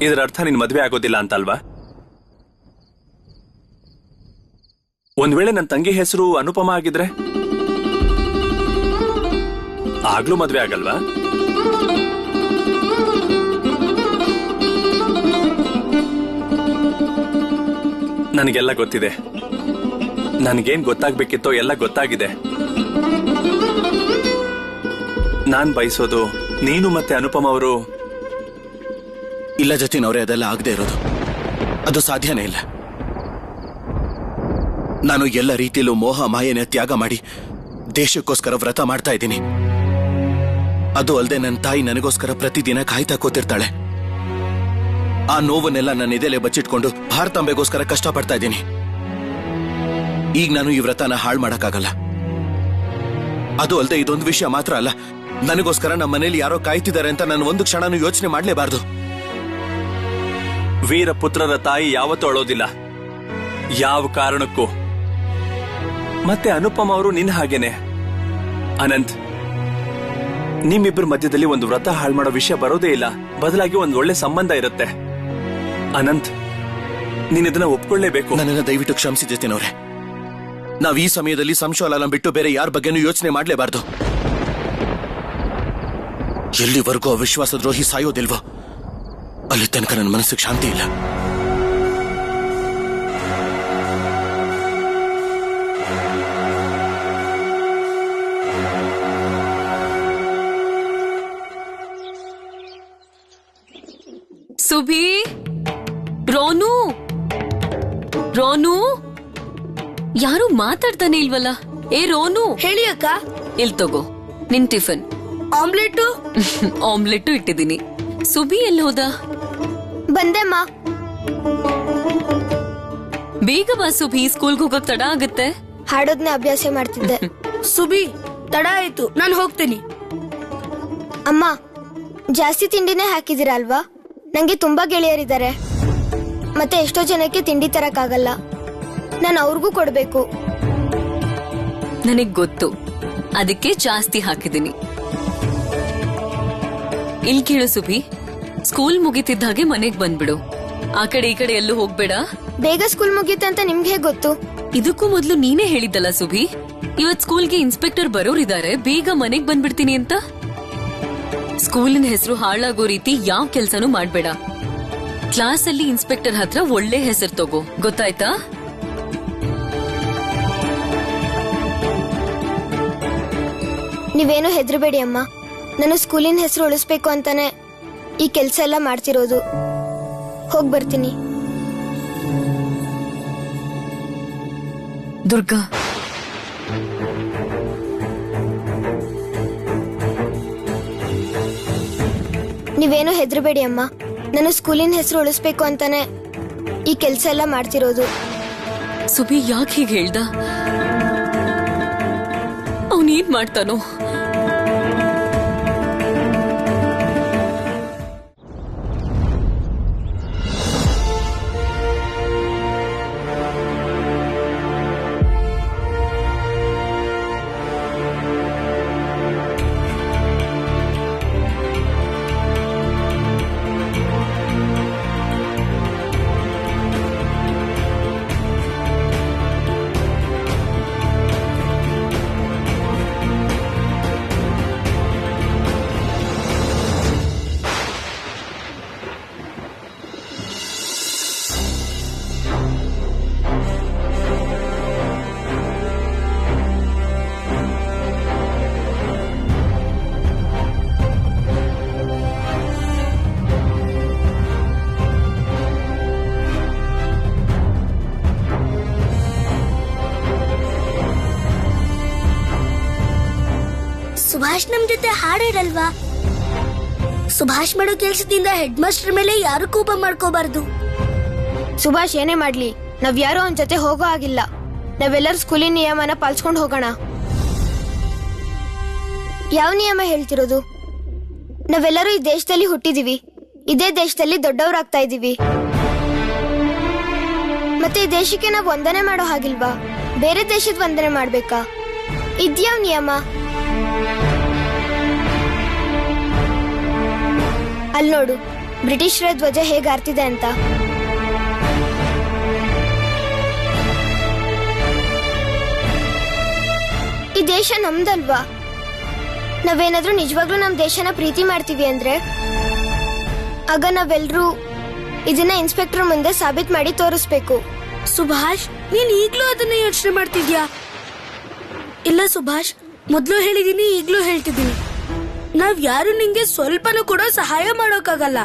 ಇದರ ಅರ್ಥ ನಿನ್ ಮದ್ವೆ ಆಗೋದಿಲ್ಲ ಅಂತ ಅಲ್ವಾ? ಒಂದ್ ವೇಳೆ ನನ್ನ ತಂಗಿ ಹೆಸರು ಅನುಪಮ ಆಗಿದ್ರೆ ಆಗ್ಲೂ ಮದ್ವೆ ಆಗಲ್ವಾ? ನನಗೆಲ್ಲ ಗೊತ್ತಿದೆ. ನನಗೇನ್ ಗೊತ್ತಾಗ್ಬೇಕಿತ್ತೋ ಎಲ್ಲ ಗೊತ್ತಾಗಿದೆ. ನಾನ್ ಬಯಸೋದು ನೀನು ಮತ್ತೆ ಅನುಪಮ ಅವರು. ಇಲ್ಲ ಜತಿನವ್ರೆ, ಅದೆಲ್ಲ ಆಗದೆ ಇರೋದು. ಅದು ಸಾಧ್ಯನೇ ಇಲ್ಲ. ನಾನು ಎಲ್ಲ ರೀತಿಯಲ್ಲೂ ಮೋಹ ಮಾಯೆನ ತ್ಯಾಗ ಮಾಡಿ ದೇಶಕ್ಕೋಸ್ಕರ ವ್ರತ ಮಾಡ್ತಾ ಇದ್ದೀನಿ. ಅದು ಅಲ್ಲದೆ ನನ್ನ ತಾಯಿ ನನಗೋಸ್ಕರ ಪ್ರತಿದಿನ ಕಾಯ್ತಾ ಕೂತಿರ್ತಾಳೆ. ಆ ನೋವನ್ನೆಲ್ಲ ನನ್ನ ಎದೆಲೆ ಬಚ್ಚಿಟ್ಕೊಂಡು ಭಾರತಾಂಬೆಗೋಸ್ಕರ ಕಷ್ಟಪಡ್ತಾ ಇದ್ದೀನಿ. ಈಗ ನಾನು ಈ ವ್ರತನ ಹಾಳು ಮಾಡಕ್ಕಾಗಲ್ಲ. ಅದು ಅಲ್ಲದೆ ಇದೊಂದು ವಿಷಯ ಮಾತ್ರ ಅಲ್ಲ, ನನಗೋಸ್ಕರ ನಮ್ಮ ಮನೇಲಿ ಯಾರೋ ಕಾಯ್ತಿದ್ದಾರೆ ಅಂತ ನಾನು ಒಂದು ಕ್ಷಣನೂ ಯೋಚನೆ ಮಾಡಲೇಬಾರ್ದು. ವೀರಪುತ್ರರ ತಾಯಿ ಯಾವತ್ತೂ ಅಳೋದಿಲ್ಲ, ಯಾವ ಕಾರಣಕ್ಕೂ. ಮತ್ತೆ ಅನುಪಮ ಅವರು ನಿನ್ನ ಹಾಗೇನೆ. ಅನಂತ್, ನಿಮ್ಮಿಬ್ಬರ ಮಧ್ಯದಲ್ಲಿ ಒಂದು ವ್ರತ ಹಾಳು ಮಾಡೋ ವಿಷಯ ಬರೋದೇ ಇಲ್ಲ. ಬದಲಾಗಿ ಒಂದು ಒಳ್ಳೆ ಸಂಬಂಧ ಇರುತ್ತೆ. ಅನಂತ್, ನೀನ್ ಇದನ್ನ ಒಪ್ಕೊಳ್ಳೇಬೇಕು. ನನ್ನನ್ನ ದಯವಿಟ್ಟು ಕ್ಷಮಿಸಿ ಜತಿನವ್ರೆ. ನಾವ್ ಈ ಸಮಯದಲ್ಲಿ ಸಂಶೋಲನ ಬಿಟ್ಟು ಬೇರೆ ಯಾರ ಬಗ್ಗೆನೂ ಯೋಚನೆ ಮಾಡಲೇಬಾರ್ದು. ಎಲ್ಲಿವರೆಗೂ ಅವಿಶ್ವಾಸ ದ್ರೋಹಿ ಸಾಯೋದಿಲ್ವೋ ಅಲ್ಲಿ ತನಕ ನನ್ನ ಮನಸ್ಸಿಗೆ ಶಾಂತಿ ಇಲ್ಲ. ಸುಭಿ, ರೋನು, ರೋನು, ಯಾರು ಮಾತಾಡ್ತಾನೆ ಇಲ್ವಲ್ಲ? ಏ ರೋನು, ಹೇಳಿ ಅಕ್ಕ. ಇಲ್ ತಗೋ ನಿನ್ ಟಿಫನ್. ಆಮ್ಲೆಟ್ ಆಮ್ಲೆಟ್ ಇಟ್ಟಿದ್ದೀನಿ. ಸುಬಿ ಎಲ್ಲಿ ಹೋದ? ಬಂದೆಮ್ಮ. ಬೇಗ ಬಾ ಸುಬಿ, ಸ್ಕೂಲ್ಗೆ ಹೋಗಕ್ ತಡ ಆಗುತ್ತೆ. ಹಾಡೋದ್ನ ಅಭ್ಯಾಸ ಮಾಡ್ತಿದ್ದೆ. ಸುಬಿ, ತಡ ಆಯ್ತು, ನಾನು ಹೋಗ್ತೀನಿ. ಅಮ್ಮ, ಜಾಸ್ತಿ ತಿಂಡಿನೇ ಹಾಕಿದಿರ ಅಲ್ವಾ? ನಂಗೆ ತುಂಬಾ ಗೆಳೆಯರಿದ್ದಾರೆ. ಮತ್ತೆ ಎಷ್ಟೋ ಜನಕ್ಕೆ ತಿಂಡಿ ತರಕ್ಕಾಗಲ್ಲ. ನಾನು ಅವ್ರಿಗೂ ಕೊಡ್ಬೇಕು. ನನಗ್ ಗೊತ್ತು, ಅದಕ್ಕೆ ಜಾಸ್ತಿ ಹಾಕಿದ್ದೀನಿ. ಇಲ್ ಕೇಳು ಸುಬಿ, ಸ್ಕೂಲ್ ಮುಗಿತಿದ್ದ ಹಾಗೆ ಮನೆಗ್ ಬಂದ್ಬಿಡು. ಆ ಕಡೆ ಈ ಕಡೆ ಎಲ್ಲೂ ಹೋಗ್ಬೇಡ. ಬೇಗ ಸ್ಕೂಲ್ ಮುಗಿಯುತ್ತೆ ಅಂತ ನಿಮ್ಗೆ ಹೇಗ್ ಗೊತ್ತು? ಇದಕ್ಕೂ ಮೊದ್ಲು ನೀನೇ ಹೇಳಿದ್ದಲ್ಲ ಸುಬಿ, ಇವತ್ ಸ್ಕೂಲ್ಗೆ ಇನ್ಸ್ಪೆಕ್ಟರ್ ಬರೋರಿದ್ದಾರೆ, ಬೇಗ ಮನೆಗ್ ಬಂದ್ಬಿಡ್ತೀನಿ ಅಂತ. ಸ್ಕೂಲಿನ ಹೆಸರು ಹಾಳಾಗೋ ರೀತಿ ಯಾವ ಕೆಲ್ಸನೂ ಮಾಡ್ಬೇಡ. ಕ್ಲಾಸ್ ಅಲ್ಲಿ ಇನ್ಸ್ಪೆಕ್ಟರ್ ಹತ್ರ ಒಳ್ಳೆ ಹೆಸರು ತಗೋ, ಗೊತ್ತಾಯ್ತಾ? ನೀವೇನು ಹೆದರ್ಬೇಡಿ ಅಮ್ಮ. ನಾನು ಸ್ಕೂಲಿನ ಹೆಸರು ಉಳಿಸ್ಬೇಕು ಅಂತಾನೆ ಈ ಕೆಲ್ಸ ಎಲ್ಲ ಮಾಡ್ತಿರೋದು. ಹೋಗ್ ಬರ್ತೀನಿ. ದುರ್ಗಾ, ನೀವೇನು ಹೆದರ್ಬೇಡಿ ಅಮ್ಮ. ನಾನು ಸ್ಕೂಲಿನ ಹೆಸರು ಉಳಿಸ್ಬೇಕು ಅಂತಾನೆ ಈ ಕೆಲ್ಸ ಎಲ್ಲ ಮಾಡ್ತಿರೋದು. ಸುಬಿ ಯಾಕೆ ಹೀಗೆ ಹೇಳ್ದ? ಅವನೇನ್ ಮಾಡ್ತಾನೋ? ಸುಭಾಷ್ ನಮ್ ಜೊತೆ ಹಾಡಾಡಲ್ವಾ? ಸುಭಾಷ್ ಮಾಡೋ ಕೆಲ್ಸದಿಂದ ಹೆಡ್ ಮಾಸ್ಟರ್ ಮೇಲೆ ಯಾರು ಕೋಪ ಮಾಡ್ಕೋಬಾರ್ದು. ಸುಭಾಷ್ ಏನೇ ಮಾಡ್ಲಿ, ನಾವ್ ಯಾರು ಅವನ್ ಜೊತೆ ಹೋಗೋ ಆಗಿಲ್ಲ. ನಾವೆಲ್ಲರೂ ಸ್ಕೂಲಿನ ನಿಯಮನ ಪಾಲಿಸ್ಕೊಂಡು ಹೋಗೋಣ. ಯಾವ ನಿಯಮ ಹೇಳ್ತಿರೋದು? ನಾವೆಲ್ಲರೂ ಈ ದೇಶದಲ್ಲಿ ಹುಟ್ಟಿದೀವಿ, ಇದೇ ದೇಶದಲ್ಲಿ ದೊಡ್ಡವರಾಗ್ತಾ ಇದೀವಿ. ಮತ್ತೆ ಈ ದೇಶಕ್ಕೆ ನಾವು ವಂದನೆ ಮಾಡೋ ಹಾಗಿಲ್ವಾ? ಬೇರೆ ದೇಶದ ವಂದನೆ ಮಾಡ್ಬೇಕಾ? ಇದ್ಯಾವ ನಿಯಮ? ಅಲ್ಲಿ ನೋಡು, ಬ್ರಿಟಿಷರ ಧ್ವಜ ಹೇಗೆ ಆರ್ತಿದೆ ಅಂತ. ಈ ದೇಶ ನಮ್ದಲ್ವಾ? ನಾವೇನಾದ್ರೂ ನಿಜವಾಗ್ಲೂ ನಮ್ ದೇಶನ ಪ್ರೀತಿ ಮಾಡ್ತೀವಿ ಅಂದ್ರೆ ಆಗ ನಾವೆಲ್ಲರೂ ಇದನ್ನ ಇನ್ಸ್ಪೆಕ್ಟರ್ ಮುಂದೆ ಸಾಬೀತ್ ಮಾಡಿ ತೋರಿಸ್ಬೇಕು. ಸುಭಾಷ್, ನೀನ್ ಈಗ್ಲೂ ಅದನ್ನ ಯೋಚನೆ ಮಾಡ್ತಿದ್ಯಾ? ಇಲ್ಲ ಸುಭಾಷ್, ಮೊದ್ಲು ಹೇಳಿದೀನಿ, ಈಗ್ಲೂ ಹೇಳ್ತಿದ್ದೀನಿ, ನಾವ್ ಯಾರು ನಿಂಗೆ ಸ್ವಲ್ಪನೂ ಕೂಡ ಸಹಾಯ ಮಾಡೋಕ್ಕಾಗಲ್ಲ.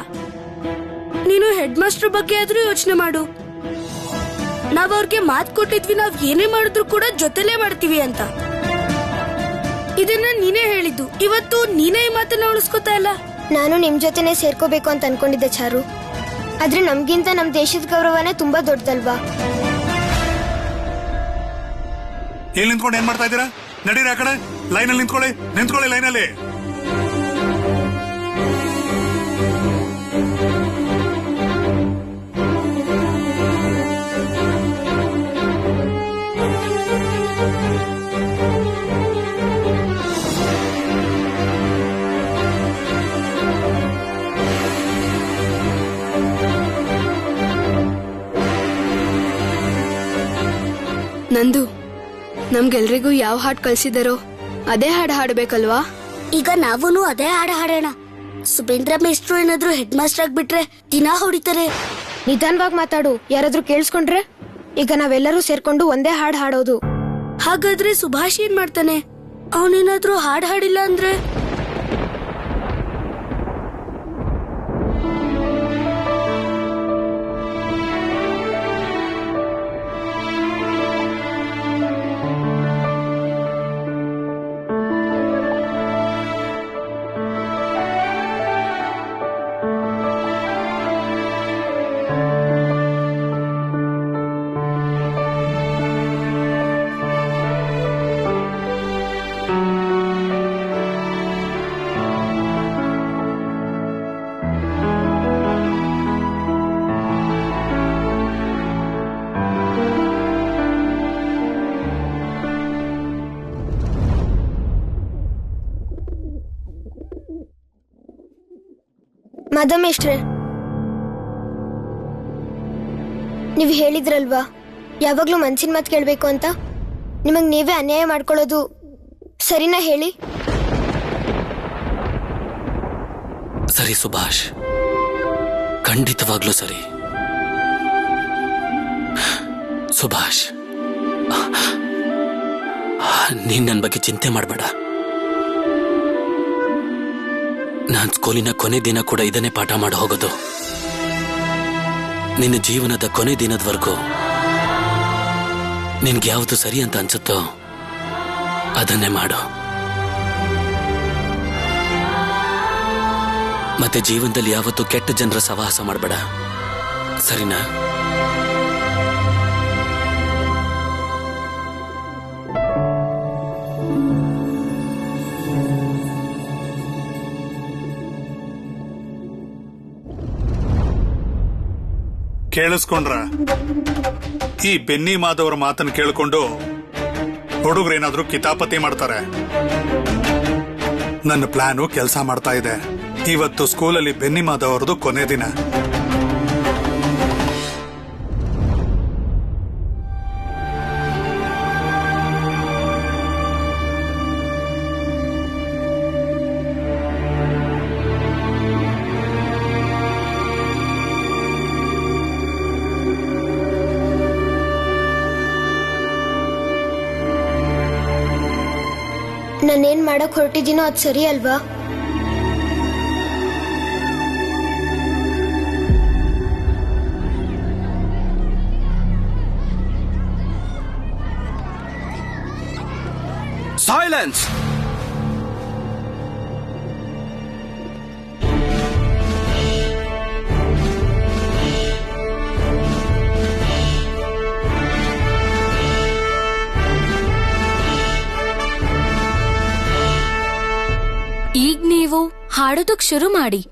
ನೀನು ಹೆಡ್ ಮಾಸ್ಟರ್ ಬಗ್ಗೆ ಆದ್ರೂ ಯೋಚನೆ ಮಾಡು. ನಾವ್ ಅವ್ರಿಗೆ ಮಾತು ಕೊಟ್ಟಿದ್ವಿ, ನಾವ್ ಏನೇ ಮಾಡಿದ್ರು ಕೂಡ ಜೊತೆಲೇ ಮಾಡ್ತೀವಿ ಅಂತ. ಇದನ್ನ ನೀನೇ ಹೇಳಿದ್ದು, ಇವತ್ತು ನೀನೇ ಈ ಮಾತನ್ನ ಉಳಿಸ್ಕೊತಾ ಇಲ್ಲ. ನಾನು ನಿಮ್ ಜೊತೆನೆ ಸೇರ್ಕೋಬೇಕು ಅಂತ ಅನ್ಕೊಂಡಿದ್ದೆ ಚಾರು, ಆದ್ರೆ ನಮ್ಗಿಂತ ನಮ್ ದೇಶದ ಗೌರವನೇ ತುಂಬಾ ದೊಡ್ಡದಲ್ವಾ? ಇಲ್ಲಿ ನಿಂತ್ಕೊಂಡು ಏನ್ ಮಾಡ್ತಾ ಇದ್ದೀರಾ? ನಡೀರಿ ಆ ಕಡೆ, ಲೈನಲ್ಲಿ ನಿಂತ್ಕೊಳ್ಳಿ ಲೈನಲ್ಲಿ. ನಂದು, ನಮ್ಗೆಲ್ರಿಗೂ ಯಾವ ಹಾಡ್ ಕಳ್ಸಿದಾರೋ ಅದೇ ಹಾಡು ಹಾಡ್ಬೇಕಲ್ವಾ? ಈಗ ನಾವೂನು ಅದೇ ಹಾಡು ಹಾಡೋಣ. ಸುಬೇಂದ್ರ ಮೇಷ್ಟ್ರು ಏನಾದ್ರು ಹೆಡ್ ಮಾಸ್ಟರ್ ಆಗ್ಬಿಟ್ರೆ ದಿನಾ ಹೊಡಿತಾರೆ. ನಿಧಾನವಾಗಿ ಮಾತಾಡು, ಯಾರಾದ್ರೂ ಕೇಳಿಸ್ಕೊಂಡ್ರೆ. ಈಗ ನಾವೆಲ್ಲರೂ ಸೇರ್ಕೊಂಡು ಒಂದೇ ಹಾಡು ಹಾಡೋದು. ಹಾಗಾದ್ರೆ ಸುಭಾಷ್ ಏನ್ ಮಾಡ್ತಾನೆ? ಅವನೇನಾದ್ರೂ ಹಾಡು ಹಾಡಿಲ್ಲ ಅಂದ್ರೆ? ಮಾಧಮೇಶ್ಟ್ರೆ, ನೀವು ಹೇಳಿದ್ರಲ್ವಾ ಯಾವಾಗ್ಲೂ ಮನ್ಸಿನ ಮಾತು ಕೇಳ್ಬೇಕು ಅಂತ. ನಿಮಗ್ ನೀವೇ ಅನ್ಯಾಯ ಮಾಡ್ಕೊಳ್ಳೋದು ಸರಿನಾ ಹೇಳಿ? ಸರಿ ಸುಭಾಷ್, ಖಂಡಿತವಾಗ್ಲೂ ಸರಿ. ಸುಭಾಷ್, ನೀನ್ ನನ್ನ ಬಗ್ಗೆ ಚಿಂತೆ ಮಾಡಬೇಡ. ನಾನ್ ಸ್ಕೂಲಿನ ಕೊನೆ ದಿನ ಕೂಡ ಇದನ್ನೇ ಪಾಠ ಮಾಡಿ ಹೋಗೋದು. ನಿನ್ನ ಜೀವನದ ಕೊನೆ ದಿನದವರೆಗೂ ನಿನ್ಗೆ ಯಾವುದು ಸರಿ ಅಂತ ಅನ್ಸುತ್ತೋ ಅದನ್ನೇ ಮಾಡು. ಮತ್ತೆ ಜೀವನದಲ್ಲಿ ಯಾವತ್ತೂ ಕೆಟ್ಟ ಜನರ ಸಹವಾಸ ಮಾಡಬೇಡ, ಸರಿನಾ? ಕೇಳಿಸ್ಕೊಂಡ್ರ? ಈ ಬೆನ್ನಿ ಮಾದವರ ಮಾತನ್ನು ಕೇಳಿಕೊಂಡು ಹುಡುಗರೇನಾದ್ರೂ ಕಿತಾಪತಿ ಮಾಡ್ತಾರೆ. ನನ್ನ ಪ್ಲಾನು ಕೆಲಸ ಮಾಡ್ತಾ ಇದೆ. ಇವತ್ತು ಸ್ಕೂಲಲ್ಲಿ ಬೆನ್ನಿ ಮಾದವರದು ಕೊನೆ ದಿನ. ನಾನೇನ್ ಮಾಡಕ್ ಹೊರಟಿದ್ದೀನೋ ಅದು ಸರಿ ಅಲ್ವಾ? ಸೈಲೆನ್ಸ್! ನೀವು ಹಾಡೋದಕ್ ಶುರು ಮಾಡಿ.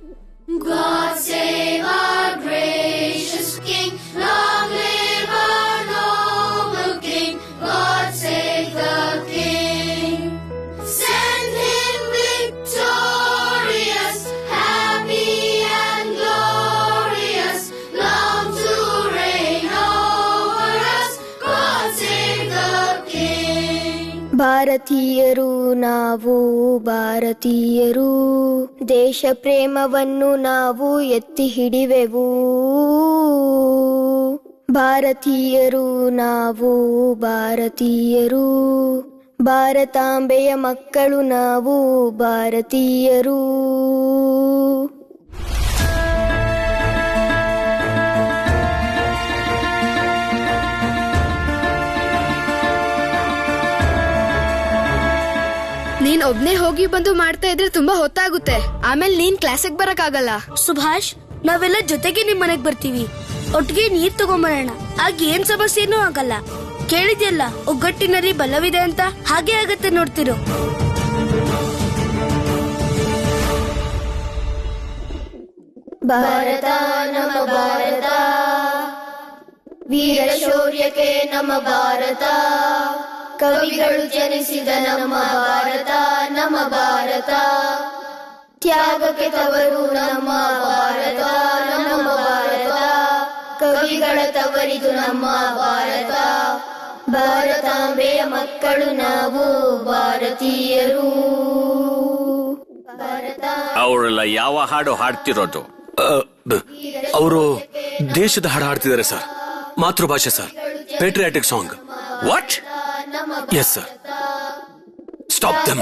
God save our gracious King, long live our noble King. God save the King, send him victorious, happy and glorious, long to reign over us. God save the King. ಭಾರತೀಯರು ನಾವು ಭಾರತೀಯರು, ದೇಶ ಪ್ರೇಮವನ್ನು ನಾವು ಎತ್ತಿ ಹಿಡಿವೆವು. ಭಾರತೀಯರು ನಾವು ಭಾರತೀಯರು, ಭಾರತಾಂಬೆಯ ಮಕ್ಕಳು ನಾವು ಭಾರತೀಯರು. ನೀನ್ ಒಬ್ನೇ ಹೋಗಿ ಬಂದು ಮಾಡ್ತಾ ಇದ್ರೆ ತುಂಬಾ ಹೊತ್ತಾಗುತ್ತೆ. ಆಮೇಲೆ ನೀನ್ ಕ್ಲಾಸಿಗೆ ಬರಕ್ ಆಗಲ್ಲ. ಸುಭಾಷ್, ನಾವೆಲ್ಲ ಜೊತೆಗೆ ನಿಮ್ ಮನೆಗ್ ಬರ್ತೀವಿ. ಒಟ್ಟಿಗೆ ನೀರ್ ತಗೊಂಬರೋಣ. ಆಗ ಏನ್ ಸಮಸ್ಯೆನೂ ಆಗಲ್ಲ. ಕೇಳಿದ್ಯಲ್ಲ, ಒಗ್ಗಟ್ಟಿನಲ್ಲಿ ಬಲವಿದೆ ಅಂತ. ಹಾಗೆ ಆಗತ್ತೆ, ನೋಡ್ತಿರೋ. ಭಾರತ ನಮ್ಮ ಭಾರತ, ವೀರ ಶೌರ್ಯಕ್ಕೆ ನಮ್ಮ ಭಾರತ, ಕವಿಗಳು ಜನಿಸಿದ ನಮ್ಮ ಭಾರತ, ನಮ್ಮ ಭಾರತ, ತ್ಯಾಗಕ್ಕೆ ತವರು ನಮ್ಮ ಭಾರತ, ನಮ್ಮ ಭಾರತ, ಕವಿಗಳ ತವರಿದು ನಮ್ಮ ಭಾರತ, ಭಾರತಾಂಬೆಯ ಮಕ್ಕಳು ನಾವು ಭಾರತೀಯರು. ಅವರೆಲ್ಲ ಯಾವ ಹಾಡು ಹಾಡ್ತಿರೋದು? ಅವರು ದೇಶದ ಹಾಡು ಹಾಡ್ತಿದ್ದಾರೆ ಸರ್. ಮಾತೃಭಾಷೆ sir. Patriotic song. What? Yes sir. Stop them.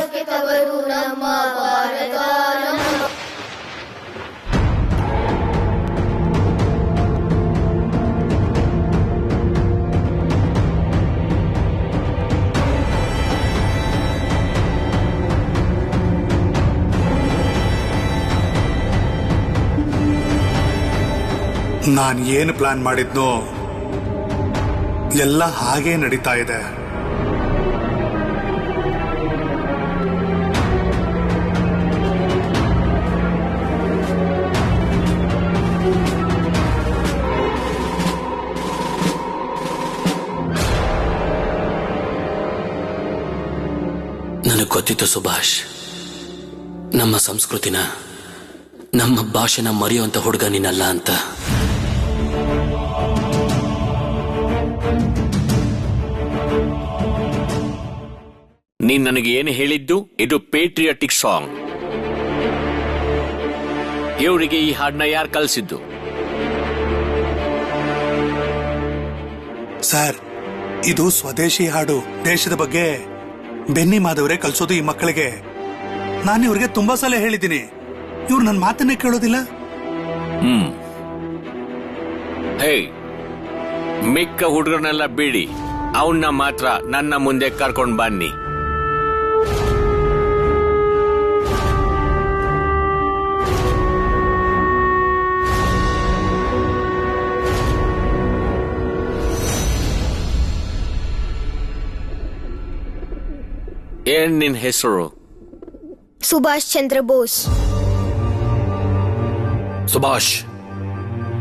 ನಾನು ಏನು ಪ್ಲಾನ್ ಮಾಡಿದ್ನೋ ಎಲ್ಲ ಹಾಗೇ ನಡೀತಾ ಇದೆ. ನನಗೆ ಗೊತ್ತಿತ್ತು ಸುಭಾಷ್, ನಮ್ಮ ಸಂಸ್ಕೃತಿನ, ನಮ್ಮ ಭಾಷೆನ ಮರೆಯುವಂತ ಹುಡುಗ ನೀನಲ್ಲ ಅಂತ. ನೀನ್ ನನಗೆ ಏನು ಹೇಳಿದ್ದು? ಇದು ಪೇಟ್ರಿಯಾಟಿಕ್ ಸಾಂಗ್. ಇವರಿಗೆ ಈ ಹಾಡನ್ನ ಯಾರು ಕಲಿಸಿದ್ದು? ಸರ್, ಇದು ಸ್ವದೇಶಿ ಹಾಡು. ದೇಶದ ಬಗ್ಗೆ ಬೆನ್ನಿ ಮಾದವರೇ ಕಲಿಸೋದು ಈ ಮಕ್ಕಳಿಗೆ. ನಾನು ಇವ್ರಿಗೆ ತುಂಬಾ ಸಲ ಹೇಳಿದ್ದೀನಿ. ಇವ್ರು ನನ್ನ ಮಾತನ್ನೇ ಕೇಳೋದಿಲ್ಲ. ಹೇ, ಮಿಕ್ಕ ಹುಡುಗರನ್ನೆಲ್ಲ ಬಿಡಿ, ಅವನ್ನ ಮಾತ್ರ ನನ್ನ ಮುಂದೆ ಕರ್ಕೊಂಡು ಬನ್ನಿ. ಏನ್ ನಿನ್ ಹೆಸರು? ಸುಭಾಷ್ ಚಂದ್ರ ಬೋಸ್. ಸುಭಾಷ್,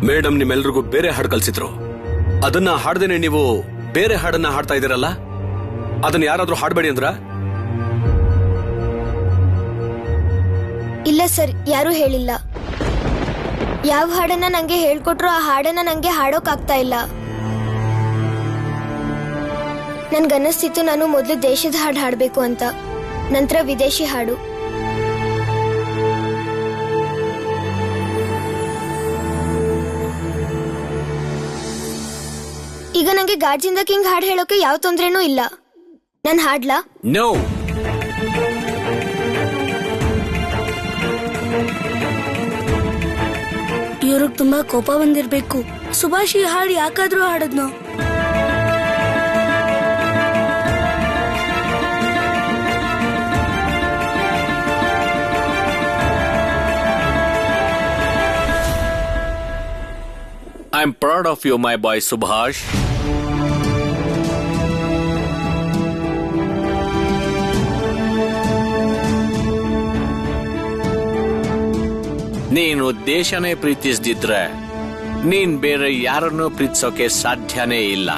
ಮೇಡಮ್ ನಿಮ್ಮೆಲ್ರಿಗೂ ಬೇರೆ ಹಾಡು ಕಲ್ಸಿದ್ರು. ಅದನ್ನ ಹಾಡ್ದೇನೆ ನೀವು ಬೇರೆ ಹಾಡನ್ನ ಹಾಡ್ತಾ ಇದ್ದೀರಲ್ಲ, ಅದನ್ನ ಯಾರಾದ್ರೂ ಹಾಡ್ಬೇಡಿ ಅಂದ್ರ? ಇಲ್ಲ ಸರ್, ಯಾರೂ ಹೇಳಿಲ್ಲ. ಯಾವ ಹಾಡನ್ನ ನಂಗೆ ಹೇಳ್ಕೊಟ್ರು ಆ ಹಾಡನ್ನ ನಂಗೆ ಹಾಡೋಕಾಗ್ತಾ ಇಲ್ಲ. ನನ್ಗನ್ನಿಸ್ತಿತ್ತು ನಾನು ಮೊದಲು ದೇಶದ ಹಾಡು ಹಾಡಬೇಕು ಅಂತ, ನಂತರ ವಿದೇಶಿ ಹಾಡು. ಈಗ ನಂಗೆ ಗಾಡ್ಸ್ ಇನ್ ದ ಕಿಂಗ್ ಹಾಡು ಹೇಳೋಕೆ ಯಾವ ತೊಂದ್ರೆನೂ ಇಲ್ಲ. ನಾನು ಹಾಡ್ಲಾ? ನೋ. ಇವ್ರಿಗೆ ತುಂಬಾ ಕೋಪ ಬಂದಿರ್ಬೇಕು. ಸುಭಾಷ್ ಈ ಹಾಡು ಯಾಕಾದ್ರೂ ಹಾಡದ್ನೋ? I'm proud of you, my boy Subhash. ನೀನು ದೇಶನೇ ಪ್ರೀತಿಸದಿದ್ರೆ ನೀನ್ ಬೇರೆ ಯಾರನ್ನೂ ಪ್ರೀತಿಸೋಕೆ ಸಾಧ್ಯನೇ ಇಲ್ಲ.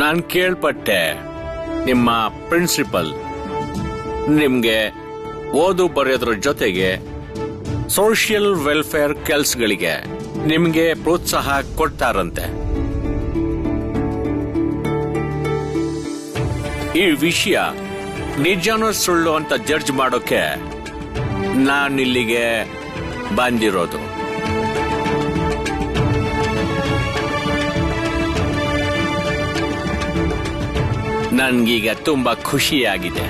ನಾನ್ ಕೇಳ್ಪಟ್ಟೆ ನಿಮ್ಮ ಪ್ರಿನ್ಸಿಪಲ್ ನಿಮ್ಗೆ ಓದು ಬರೆಯೋದ್ರ ಜೊತೆಗೆ ಸೋಷಿಯಲ್ ವೆಲ್ಫೇರ್ ಕೆಲ್ಸಗಳಿಗೆ ನಿಮ್ಗೆ ಪ್ರೋತ್ಸಾಹ ಕೊಡ್ತಾರಂತೆ. ಈ ವಿಷಯ ನಿಜನೋ ಸುಳ್ಳು ಅಂತ ಜಡ್ಜ್ ಮಾಡೋಕೆ ನಾನಿಲ್ಲಿಗೆ ಬಂದಿರೋದು. ನನ್ಗೀಗ ತುಂಬಾ ಖುಷಿಯಾಗಿದೆ.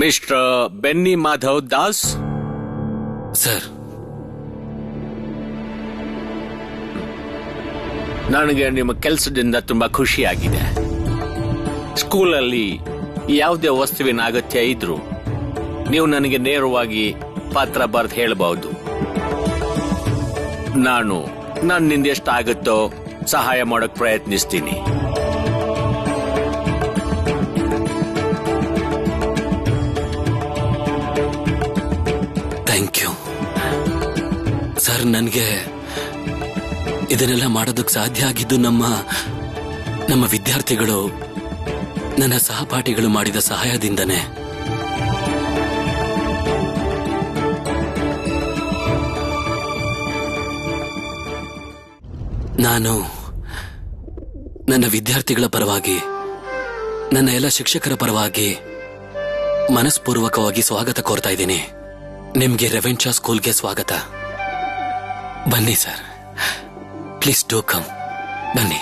ಮಿಸ್ಟರ್ ಬೆನ್ನಿ ಮಾಧವ್ ದಾಸ್ ಸರ್, ನನಗೆ ನಿಮ್ಮ ಕೆಲಸದಿಂದ ತುಂಬಾ ಖುಷಿಯಾಗಿದೆ. ಸ್ಕೂಲಲ್ಲಿ ಯಾವುದೇ ವಸ್ತುವಿನ ಅಗತ್ಯ ಇದ್ರೂ ನೀವು ನನಗೆ ನೇರವಾಗಿ ಪತ್ರ ಬರೆದು ಹೇಳಬಹುದು. ನಾನು ನನ್ನಿಂದ ಎಷ್ಟಾಗುತ್ತೋ ಸಹಾಯ ಮಾಡೋಕ್ ಪ್ರಯತ್ನಿಸ್ತೀನಿ. Thank you sir. ನನಗೆ ಇದನ್ನೆಲ್ಲ ಮಾಡೋದಕ್ಕೆ ಸಾಧ್ಯ ಆಗಿದ್ದು ನಮ್ಮ ವಿದ್ಯಾರ್ಥಿಗಳು, ನನ್ನ ಸಹಪಾಠಿಗಳು ಮಾಡಿದ ಸಹಾಯದಿಂದನೇ. ನಾನು ನನ್ನ ವಿದ್ಯಾರ್ಥಿಗಳ ಪರವಾಗಿ, ನನ್ನ ಎಲ್ಲ ಶಿಕ್ಷಕರ ಪರವಾಗಿ ಮನಸ್ಪೂರ್ವಕವಾಗಿ ಸ್ವಾಗತ ಕೋರ್ತಾ ಇದ್ದೀನಿ. ನಿಮ್ಗೆ ರೆವೆನ್ಶಾ ಸ್ಕೂಲ್ಗೆ ಸ್ವಾಗತ. ಬನ್ನಿ ಸರ್, ಪ್ಲೀಸ್ ಡೂ ಕಮ್. ಬನ್ನಿ.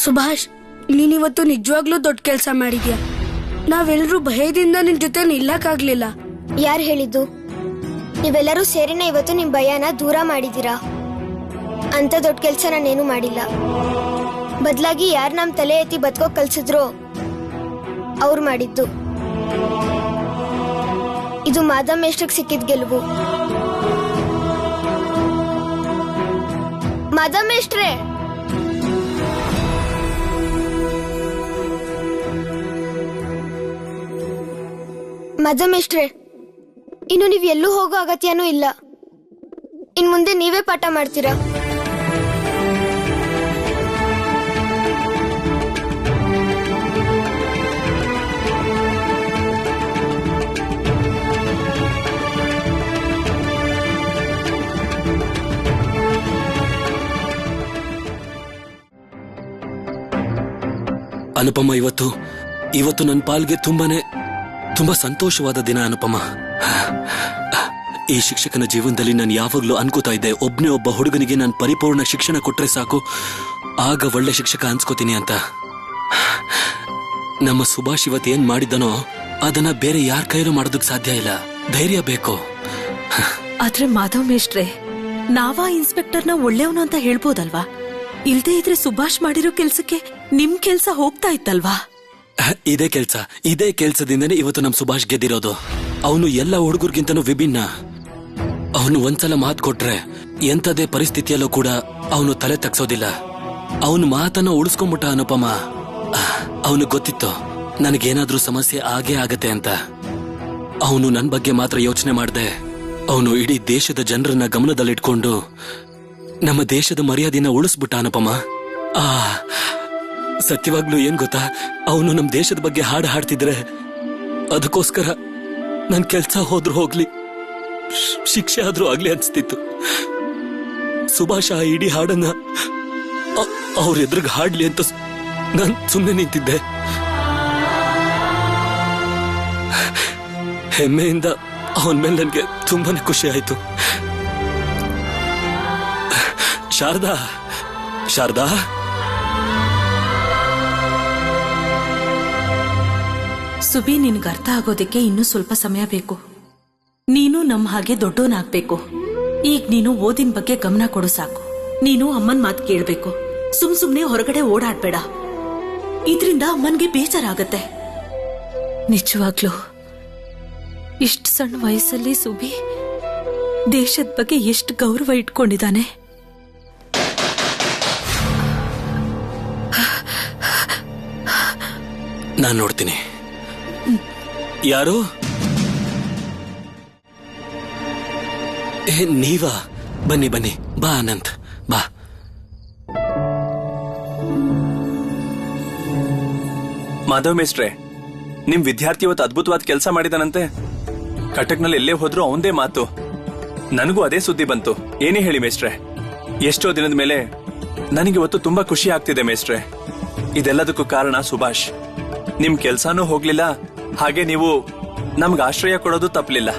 ಸುಭಾಷ್, ನೀನಿವತ್ತು ನಿಜವಾಗ್ಲೂ ದೊಡ್ಡ ಕೆಲಸ ಮಾಡಿದ್ಯಾ. ನಾವೆಲ್ಲರೂ ಭಯದಿಂದ ನಿನ್ ಜೊತೆ ನಿಲ್ಲಕ್ಕಾಗ್ಲಿಲ್ಲ. ಯಾರು ಹೇಳಿದ್ದು? ನೀವೆಲ್ಲರೂ ಸೇರಿನ ಇವತ್ತು ನಿಮ್ ಭಯನ ದೂರ ಮಾಡಿದೀರಾ. ಅಂತ ದೊಡ್ಡ ಕೆಲ್ಸ ನಾನೇನು ಮಾಡಿಲ್ಲ. ಬದಲಾಗಿ ಯಾರು ನಮ್ ತಲೆ ಎತ್ತಿ ಬದುಕೋಕ್ ಕಲ್ಸಿದ್ರೋ ಅವ್ರು ಮಾಡಿದ್ದು. ಇದು ಮಾಧವ್ ಮೇಷ್ಟ್ರಿಗೆ ಸಿಕ್ಕಿದ್ ಗೆಲುವು. ಮಾಧವ್ ಮೇಷ್ಟ್ರೇ, ಮಾಧವ್ ಮೇಷ್ಟ್ರೇ, ಇನ್ನು ನೀವ್ ಎಲ್ಲೂ ಹೋಗೋ ಅಗತ್ಯನೂ ಇಲ್ಲ. ಇನ್ ಮುಂದೆ ನೀವೇ ಪಾಠ ಮಾಡ್ತೀರಾ. ಅನುಪಮ, ಇವತ್ತು ನನ್ನ ಪಾಲ್ಗೆ ತುಂಬಾ ಸಂತೋಷವಾದ ದಿನ. ಅನುಪಮ, ಈ ಶಿಕ್ಷಕನ ಜೀವನದಲ್ಲಿ ನಾನು ಯಾವಾಗ್ಲೂ ಅನ್ಕೋತಾ ಇದ್ದೆ, ಒಬ್ನೇ ಒಬ್ಬ ಹುಡುಗನಿಗೆ ನಾನು ಪರಿಪೂರ್ಣ ಶಿಕ್ಷಣ ಕೊಟ್ರೆ ಸಾಕು, ಆಗ ಒಳ್ಳೆ ಶಿಕ್ಷಕ ಅನ್ಸ್ಕೋತೀನಿ ಅಂತ. ನಮ್ಮ ಸುಭಾಷ್ ಇವತ್ತು ಏನ್ ಮಾಡಿದನೋ ಅದನ್ನ ಬೇರೆ ಯಾರ ಕೈಲೂ ಮಾಡೋದಕ್ಕೆ ಸಾಧ್ಯ ಇಲ್ಲ. ಧೈರ್ಯ ಬೇಕು. ಆದ್ರೆ ಮಾಧವ್ ಮೇಷ್ಟ್ರೆ, ನಾವಾ ಇನ್ಸ್ಪೆಕ್ಟರ್ನ ಒಳ್ಳೆಯವನು ಅಂತ ಹೇಳ್ಬೋದಲ್ವಾ? ಇಲ್ದೇ ಇದ್ರೆ ಸುಭಾಷ್ ಮಾಡಿರೋ ಕೆಲ್ಸಕ್ಕೆ ನಿಮ್ ಕೆಲ್ಸ ಹೋಗ್ತಾ ಇತ್ತಲ್ವಾ? ಇದೇ ಕೆಲ್ಸದಿಂದನೇ ಇವತ್ತು ನಮ್ ಸುಭಾಷ್ ಗೆದ್ದಿರೋದು. ಅವನು ಎಲ್ಲ ಹುಡುಗರಿಗಿಂತನೂ ವಿಭಿನ್ನ. ಅವನು ಒಂದ್ಸಲ ಮಾತು ಕೊಟ್ರೆ ಎಂತದೇ ಪರಿಸ್ಥಿತಿಯಲ್ಲೂ ಕೂಡ ಅವನು ತಲೆ ತಗ್ಸೋದಿಲ್ಲ. ಅವನು ಮಾತನ್ನ ಉಳಿಸ್ಕೊಂಡ್ಬಿಟ್ಟ ಅನುಪಮ. ಅವನು ಗೊತ್ತಿತ್ತು ನನಗೇನಾದ್ರೂ ಸಮಸ್ಯೆ ಆಗೇ ಆಗತ್ತೆ ಅಂತ. ಅವನು ನನ್ ಬಗ್ಗೆ ಮಾತ್ರ ಯೋಚನೆ ಮಾಡ್ದೆ, ಅವನು ಇಡೀ ದೇಶದ ಜನರನ್ನ ಗಮನದಲ್ಲಿಟ್ಕೊಂಡು ನಮ್ಮ ದೇಶದ ಮರ್ಯಾದೆನ ಉಳಿಸ್ಬಿಟ್ಟ ಅನುಪಮ. ಸತ್ಯವಾಗ್ಲೂ ಏನ್ ಗೊತ್ತಾ, ಅವನು ನಮ್ ದೇಶದ ಬಗ್ಗೆ ಹಾಡು ಹಾಡ್ತಿದ್ರೆ ಅದಕ್ಕೋಸ್ಕರ ನನ್ ಕೆಲ್ಸ ಹೋದ್ರೂ ಹೋಗ್ಲಿ, ಶಿಕ್ಷೆ ಆದ್ರೂ ಆಗ್ಲಿ ಅನ್ಸ್ತಿತ್ತು. ಸುಭಾಷ್ ಆ ಇಡೀ ಹಾಡನ್ನ ಅವ್ರ ಎದುರಿಗೆ ಹಾಡ್ಲಿ ಅಂತ ನಾನು ಸುಮ್ಮನೆ ನಿಂತಿದ್ದೆ. ಹೆಮ್ಮೆಯಿಂದ ಅವನ ಮೇಲೆ ನನಗೆ ತುಂಬಾನೇ ಖುಷಿ ಆಯ್ತು. ಶಾರದಾ ಶಾರದಾ ಸುಬಿ, ನಿನ್ಗೆ ಅರ್ಥ ಆಗೋದಕ್ಕೆ ಇನ್ನೂ ಸ್ವಲ್ಪ ಸಮಯ ಬೇಕು. ನೀನು ನಮ್ಮ ಹಾಗೆ ದೊಡ್ಡೋನಾಗ್ಬೇಕು. ಈಗ ನೀನು ಓದಿನ ಬಗ್ಗೆ ಗಮನ ಕೊಡು ಸಾಕು. ನೀನು ಅಮ್ಮನ್ ಮಾತು ಕೇಳ್ಬೇಕು. ಸುಮ್ನೆ ಹೊರಗಡೆ ಓಡಾಡ್ಬೇಡ. ಇದ್ರಿಂದ ಅಮ್ಮನ್ಗೆ ಬೇಜಾರಾಗತ್ತೆ. ನಿಜವಾಗ್ಲು ಇಷ್ಟು ಸಣ್ಣ ವಯಸ್ಸಲ್ಲಿ ಸುಬಿ ದೇಶದ ಬಗ್ಗೆ ಎಷ್ಟು ಗೌರವ ಇಟ್ಕೊಂಡಿದ್ದಾನೆ. ನಾನ್ ನೋಡ್ತೀನಿ. ಯಾರು? ನೀವಾ? ಬನ್ನಿ ಬನ್ನಿ, ಬಾ ಅನಂತ್, ಬಾ. ಮಾಧವ್ ಮೇಸ್ಟ್ರೆ, ನಿಮ್ ವಿದ್ಯಾರ್ಥಿ ಇವತ್ತು ಅದ್ಭುತವಾದ ಕೆಲಸ ಮಾಡಿದಾನಂತೆ. ಕಟಕ್ನಲ್ಲಿ ಎಲ್ಲೇ ಹೋದ್ರೂ ಅವಂದೇ ಮಾತು. ನನಗೂ ಅದೇ ಸುದ್ದಿ ಬಂತು. ಏನೇ ಹೇಳಿ ಮೇಸ್ಟ್ರೆ, ಎಷ್ಟೋ ದಿನದ ಮೇಲೆ ನನಗೆ ಇವತ್ತು ತುಂಬಾ ಖುಷಿ ಆಗ್ತಿದೆ ಮೇಸ್ಟ್ರೆ. ಇದೆಲ್ಲದಕ್ಕೂ ಕಾರಣ ಸುಭಾಷ್. ನಿಮ್ ಕೆಲ್ಸಾನೂ ಹೋಗ್ಲಿಲ್ಲ, ಹಾಗೆ ನೀವು ನಮ್ಗೆ ಆಶ್ರಯ ಕೊಡೋದು ತಪ್ಪಲಿಲ್ಲ.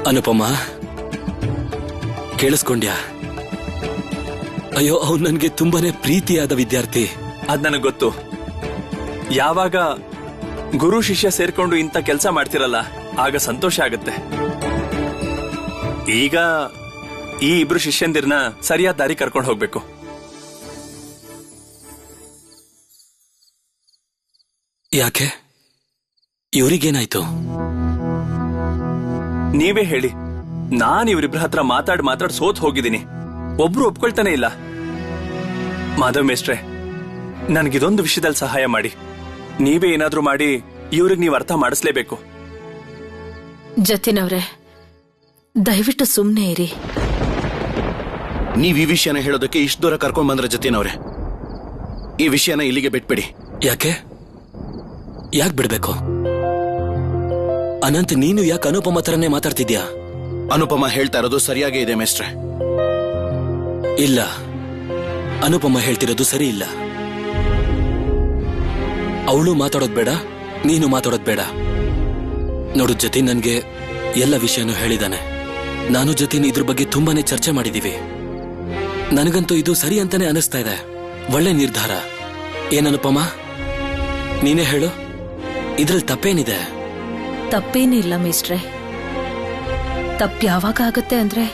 ಅನುಪಮ, ಕೇಳಿಸ್ಕೊಂಡ್ಯಾ? ಅಯ್ಯೋ, ಅವ್ನು ನನ್ಗೆ ತುಂಬಾನೇ ಪ್ರೀತಿಯಾದ ವಿದ್ಯಾರ್ಥಿ. ಅದ್ ನನಗ್ ಗೊತ್ತು. ಯಾವಾಗ ಗುರು ಶಿಷ್ಯ ಸೇರ್ಕೊಂಡು ಇಂಥ ಕೆಲಸ ಮಾಡ್ತಿರಲ್ಲ, ಆಗ ಸಂತೋಷ ಆಗುತ್ತೆ. ಈಗ ಈ ಇಬ್ರು ಶಿಷ್ಯಂದಿರ್ನ ಸರಿಯಾದ ದಾರಿ ಕರ್ಕೊಂಡು ಹೋಗ್ಬೇಕು. ಯಾಕೆ? ಇವ್ರಿಗೇನಾಯ್ತು? ನೀವೇ ಹೇಳಿ. ನಾನ್ ಇವ್ರಿಬ್ರ ಹತ್ರ ಮಾತಾಡ್ ಸೋತ್ ಹೋಗಿದ್ದೀನಿ. ಒಬ್ರು ಒಪ್ಕೊಳ್ತಾನೆ ಇಲ್ಲ. ಮಾಧವ್ ಮೇಸ್ಟ್ರೆ, ನನ್ಗಿದೊಂದು ವಿಷಯದಲ್ಲಿ ಸಹಾಯ ಮಾಡಿ. ನೀವೇ ಏನಾದ್ರೂ ಮಾಡಿ ಇವ್ರಿಗೆ ನೀವು ಅರ್ಥ ಮಾಡಿಸ್ಲೇಬೇಕು. ಜತಿನವ್ರೆ, ದಯವಿಟ್ಟು ಸುಮ್ನೆ ಇರಿ. ನೀವ್ ಈ ವಿಷಯನ ಹೇಳೋದಕ್ಕೆ ಇಷ್ಟು ದೂರ ಕರ್ಕೊಂಡ್ ಬಂದ್ರ ಜತಿನವ್ರೆ. ಈ ವಿಷಯನ ಇಲ್ಲಿಗೆ ಬಿಟ್ಬಿಡಿ. ಯಾಕೆ ಬಿಡ್ಬೇಕು? ಅನಂತ್, ನೀನು ಯಾಕೆ ಅನುಪಮ ತರನೇ ಮಾತಾಡ್ತಿದ್ಯಾ? ಅನುಪಮ ಹೇಳ್ತಾ ಇರೋದು ಸರಿಯಾಗೇ ಇದೆ ಮೇಸ್ಟ್ರೆ. ಇಲ್ಲ, ಅನುಪಮ ಹೇಳ್ತಿರೋದು ಸರಿ ಇಲ್ಲ. ಅವಳು ಮಾತಾಡೋದ್ ಬೇಡ, ನೀನು ಮಾತಾಡೋದ್ ಬೇಡ. ನೋಡು ಜತಿನ್ ನನ್ಗೆ ಎಲ್ಲ ವಿಷಯನೂ ಹೇಳಿದಾನೆ. ನಾನು ಜತಿನ್ ಇದ್ರ ಬಗ್ಗೆ ತುಂಬಾನೇ ಚರ್ಚೆ ಮಾಡಿದೀವಿ. ನನಗಂತೂ ಇದು ಸರಿ ಅಂತಾನೆ ಅನಿಸ್ತಾ ಇದೆ. ಒಳ್ಳೆ ನಿರ್ಧಾರ. ಏನನುಪಮ, ನೀನೇ ಹೇಳು, ಇದ್ರಲ್ಲಿ ತಪ್ಪೇನಿದೆ? ತಪ್ಪೇನಿಲ್ಲ ಮೇಸ್ಟ್ರೆ. ತಪ್ಪು ಯಾವಾಗ ಆಗತ್ತೆ ಅಂದ್ರೆ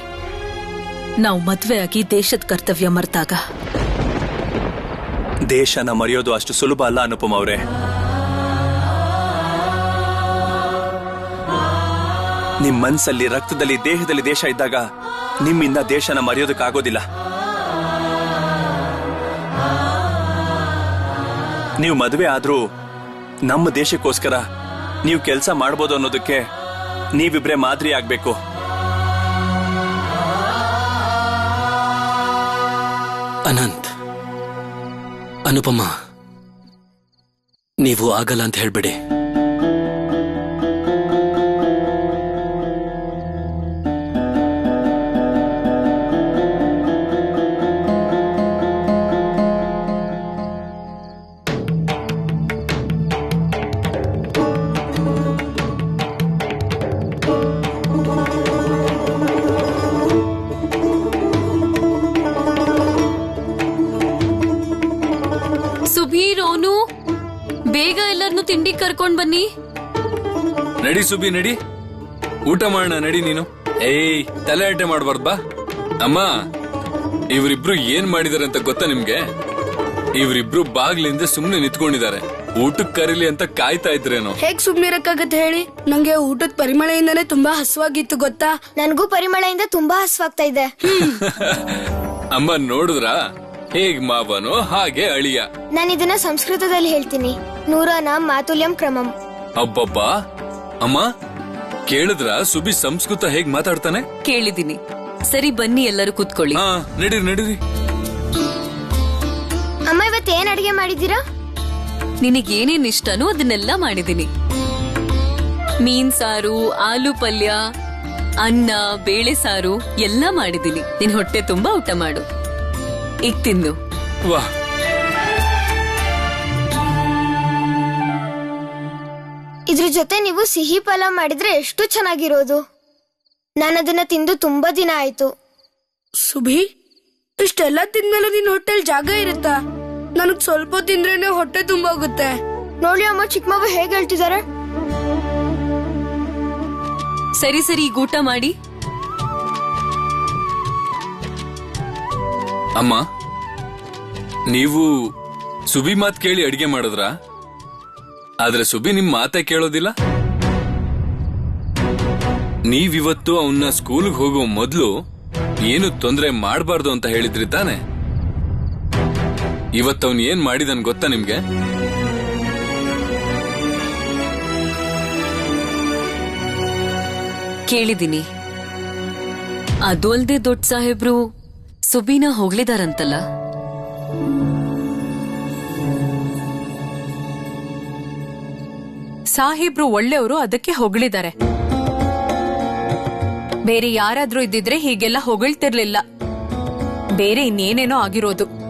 ನಾವು ಮದ್ವೆ ಆಗಿ ದೇಶದ ಕರ್ತವ್ಯ ಮರ್ತಾಗ. ದೇಶನ ಮರೆಯೋದು ಅಷ್ಟು ಸುಲಭ ಅಲ್ಲ ಅನುಪಮ ಅವರೇ. ನಿಮ್ ಮನ್ಸಲ್ಲಿ, ರಕ್ತದಲ್ಲಿ, ದೇಹದಲ್ಲಿ ದೇಶ ಇದ್ದಾಗ ನಿಮ್ಮಿಂದ ದೇಶನ ಮರೆಯೋದಕ್ಕಾಗೋದಿಲ್ಲ. ನೀವು ಮದುವೆ ಆದ್ರೂ ನಮ್ಮ ದೇಶಕ್ಕೋಸ್ಕರ ನೀವು ಕೆಲಸ ಮಾಡ್ಬೋದು ಅನ್ನೋದಕ್ಕೆ ನೀವಿಬ್ರೆ ಮಾದರಿ ಆಗ್ಬೇಕು. ಅನಂತ್, ಅನುಪಮ, ನೀವು ಆಗಲ್ಲ ಅಂತ ಹೇಳ್ಬೇಡಿ. ಬೇಗ ಎಲ್ಲರನ್ನು ತಿಂಡಿ ಕರ್ಕೊಂಡ್ ಬನ್ನಿ. ನಡಿ ಸುಬಿ, ನಡಿ, ಊಟ ಮಾಡೋಣ. ನಡಿ ನೀನು. ಏಯ್, ತಲೆ ಅಡ್ಡೆ ಮಾಡ್ಬಾರ್ದು, ಬಾ. ಅಮ್ಮ, ಇವರಿಬ್ರು ಏನ್ ಮಾಡಿದಾರೆ ಅಂತ ಗೊತ್ತಾ ನಿಮ್ಗೆ? ಇವರಿಬ್ರು ಬಾಗ್ಲಿಂದ ಸುಮ್ನೆ ನಿಂತ್ಕೊಂಡಿದ್ದಾರೆ. ಊಟಕ್ಕೆ ಕರೀಲಿ ಅಂತ ಕಾಯ್ತಾ ಇದ್ರೇನೋ. ಹೇಗ್ ಸುಮ್ನೆ ಇರಕ್ಕಾಗತ್ತೆ ಹೇಳಿ? ನಂಗೆ ಊಟದ ಪರಿಮಳೆಯಿಂದಾನೇ ತುಂಬಾ ಹಸುವಾಗಿತ್ತು ಗೊತ್ತಾ? ನನಗೂ ಪರಿಮಳೆಯಿಂದ ತುಂಬಾ ಹಸುವಾಗ್ತಾ ಇದೆ. ಅಮ್ಮ ನೋಡಿದ್ರ, ಹೇಗ್ ಮಾವನೋ ಹಾಗೆ ಅಳಿಯ. ನಾನು ಇದನ್ನ ಸಂಸ್ಕೃತದಲ್ಲಿ ಹೇಳ್ತೀನಿ. ನೂರಾನಾಂ ಮಾತುಲ್ಯಂ ಕ್ರಮಂ. ಅಬ್ಬಬ್ಬಾ, ಅಮ್ಮ ಕೇಳಿದ್ರ ಸುಬಿ ಸಂಸ್ಕೃತ ಹೇಗ್ ಮಾತಾಡ್ತಾನೆ? ಕೇಳಿದೀನಿ. ಸರಿ, ಬನ್ನಿ ಎಲ್ಲರೂ ಕೂತ್ಕೊಳ್ಳಿ. ನಡೀರಿ ನಡೀರಿ. ಅಮ್ಮ, ಇವತ್ತು ಏನ್ ಅಡಿಗೆ ಮಾಡಿದೀರಾ? ನಿನಗೇನೇನ್ ಇಷ್ಟನೋ ಅದನ್ನೆಲ್ಲ ಮಾಡಿದೀನಿ. ಮೀನ್ ಸಾರು, ಆಲೂ ಪಲ್ಯ, ಅನ್ನ ಬೇಳೆ ಸಾರು ಎಲ್ಲ ಮಾಡಿದೀನಿ. ನಿನ್ ಹೊಟ್ಟೆ ತುಂಬಾ ಊಟ ಮಾಡು. ಈಗ ತಿನ್ನು. ವಾಹ್, ಇದ್ರ ಜೊತೆ ನೀವು ಸಿಹಿ ಪಲಾವ್ ಮಾಡಿದ್ರೆ ಎಷ್ಟು ಚೆನ್ನಾಗಿರೋದು. ನಾನದನ್ನ ತಿಂದು ತುಂಬಾ ದಿನ ಆಯ್ತು. ಸುಭಿ, ಇಷ್ಟೆಲ್ಲ ತಿಂದ್ಮೇಲೆ ನಿನ್ ಹೊಟ್ಟೆಲ್ ಜಾಗ ಇರುತ್ತಾ? ನನಗ್ ಸ್ವಲ್ಪ ತಿಂದ್ರೇನೆ ಹೊಟ್ಟೆ ತುಂಬೋಗುತ್ತೆ. ನೋಡಿ ಅಮ್ಮ, ಚಿಕ್ಕಮ್ಮವ ಹೇಗೆ ಹೇಳ್ತಿದಾರೆ. ಸರಿ ಸರಿ, ಈಗ ಊಟ ಮಾಡಿ. ಅಮ್ಮ, ನೀವು ಸುಬಿ ಮಾತ್ ಕೇಳಿ ಅಡಿಗೆ ಮಾಡಿದ್ರ? ಆದ್ರೆ ಸುಬಿ ನಿಮ್ ಮಾತೇ ಕೇಳೋದಿಲ್ಲ. ನೀವಿವತ್ತು ಅವನ್ನ ಸ್ಕೂಲ್ಗೆ ಹೋಗೋ ಮೊದ್ಲು ಏನು ತೊಂದ್ರೆ ಮಾಡಬಾರ್ದು ಅಂತ ಹೇಳಿದ್ರಿ ತಾನೆ? ಇವತ್ತವನ್ ಏನ್ ಮಾಡಿದನ್ ಗೊತ್ತಾ ನಿಮ್ಗೆ? ಕೇಳಿದೀನಿ. ಅದು ಅಲ್ದೆ ದೊಡ್ಡ ಸಾಹೇಬ್ರು ಸುಬಿನ ಹೊಗಳಿದಾರಂತಲ್ಲ. ಸಾಹೇಬ್ರು ಒಳ್ಳೆಯವರು, ಅದಕ್ಕೆ ಹೊಗಳಿದ್ದಾರೆ. ಬೇರೆ ಯಾರಾದ್ರೂ ಇದ್ದಿದ್ರೆ ಹೀಗೆಲ್ಲ ಹೊಗಳ್ತಿರ್ಲಿಲ್ಲ. ಬೇರೆ ಇನ್ನೇನೇನೋ ಆಗಿರೋದು.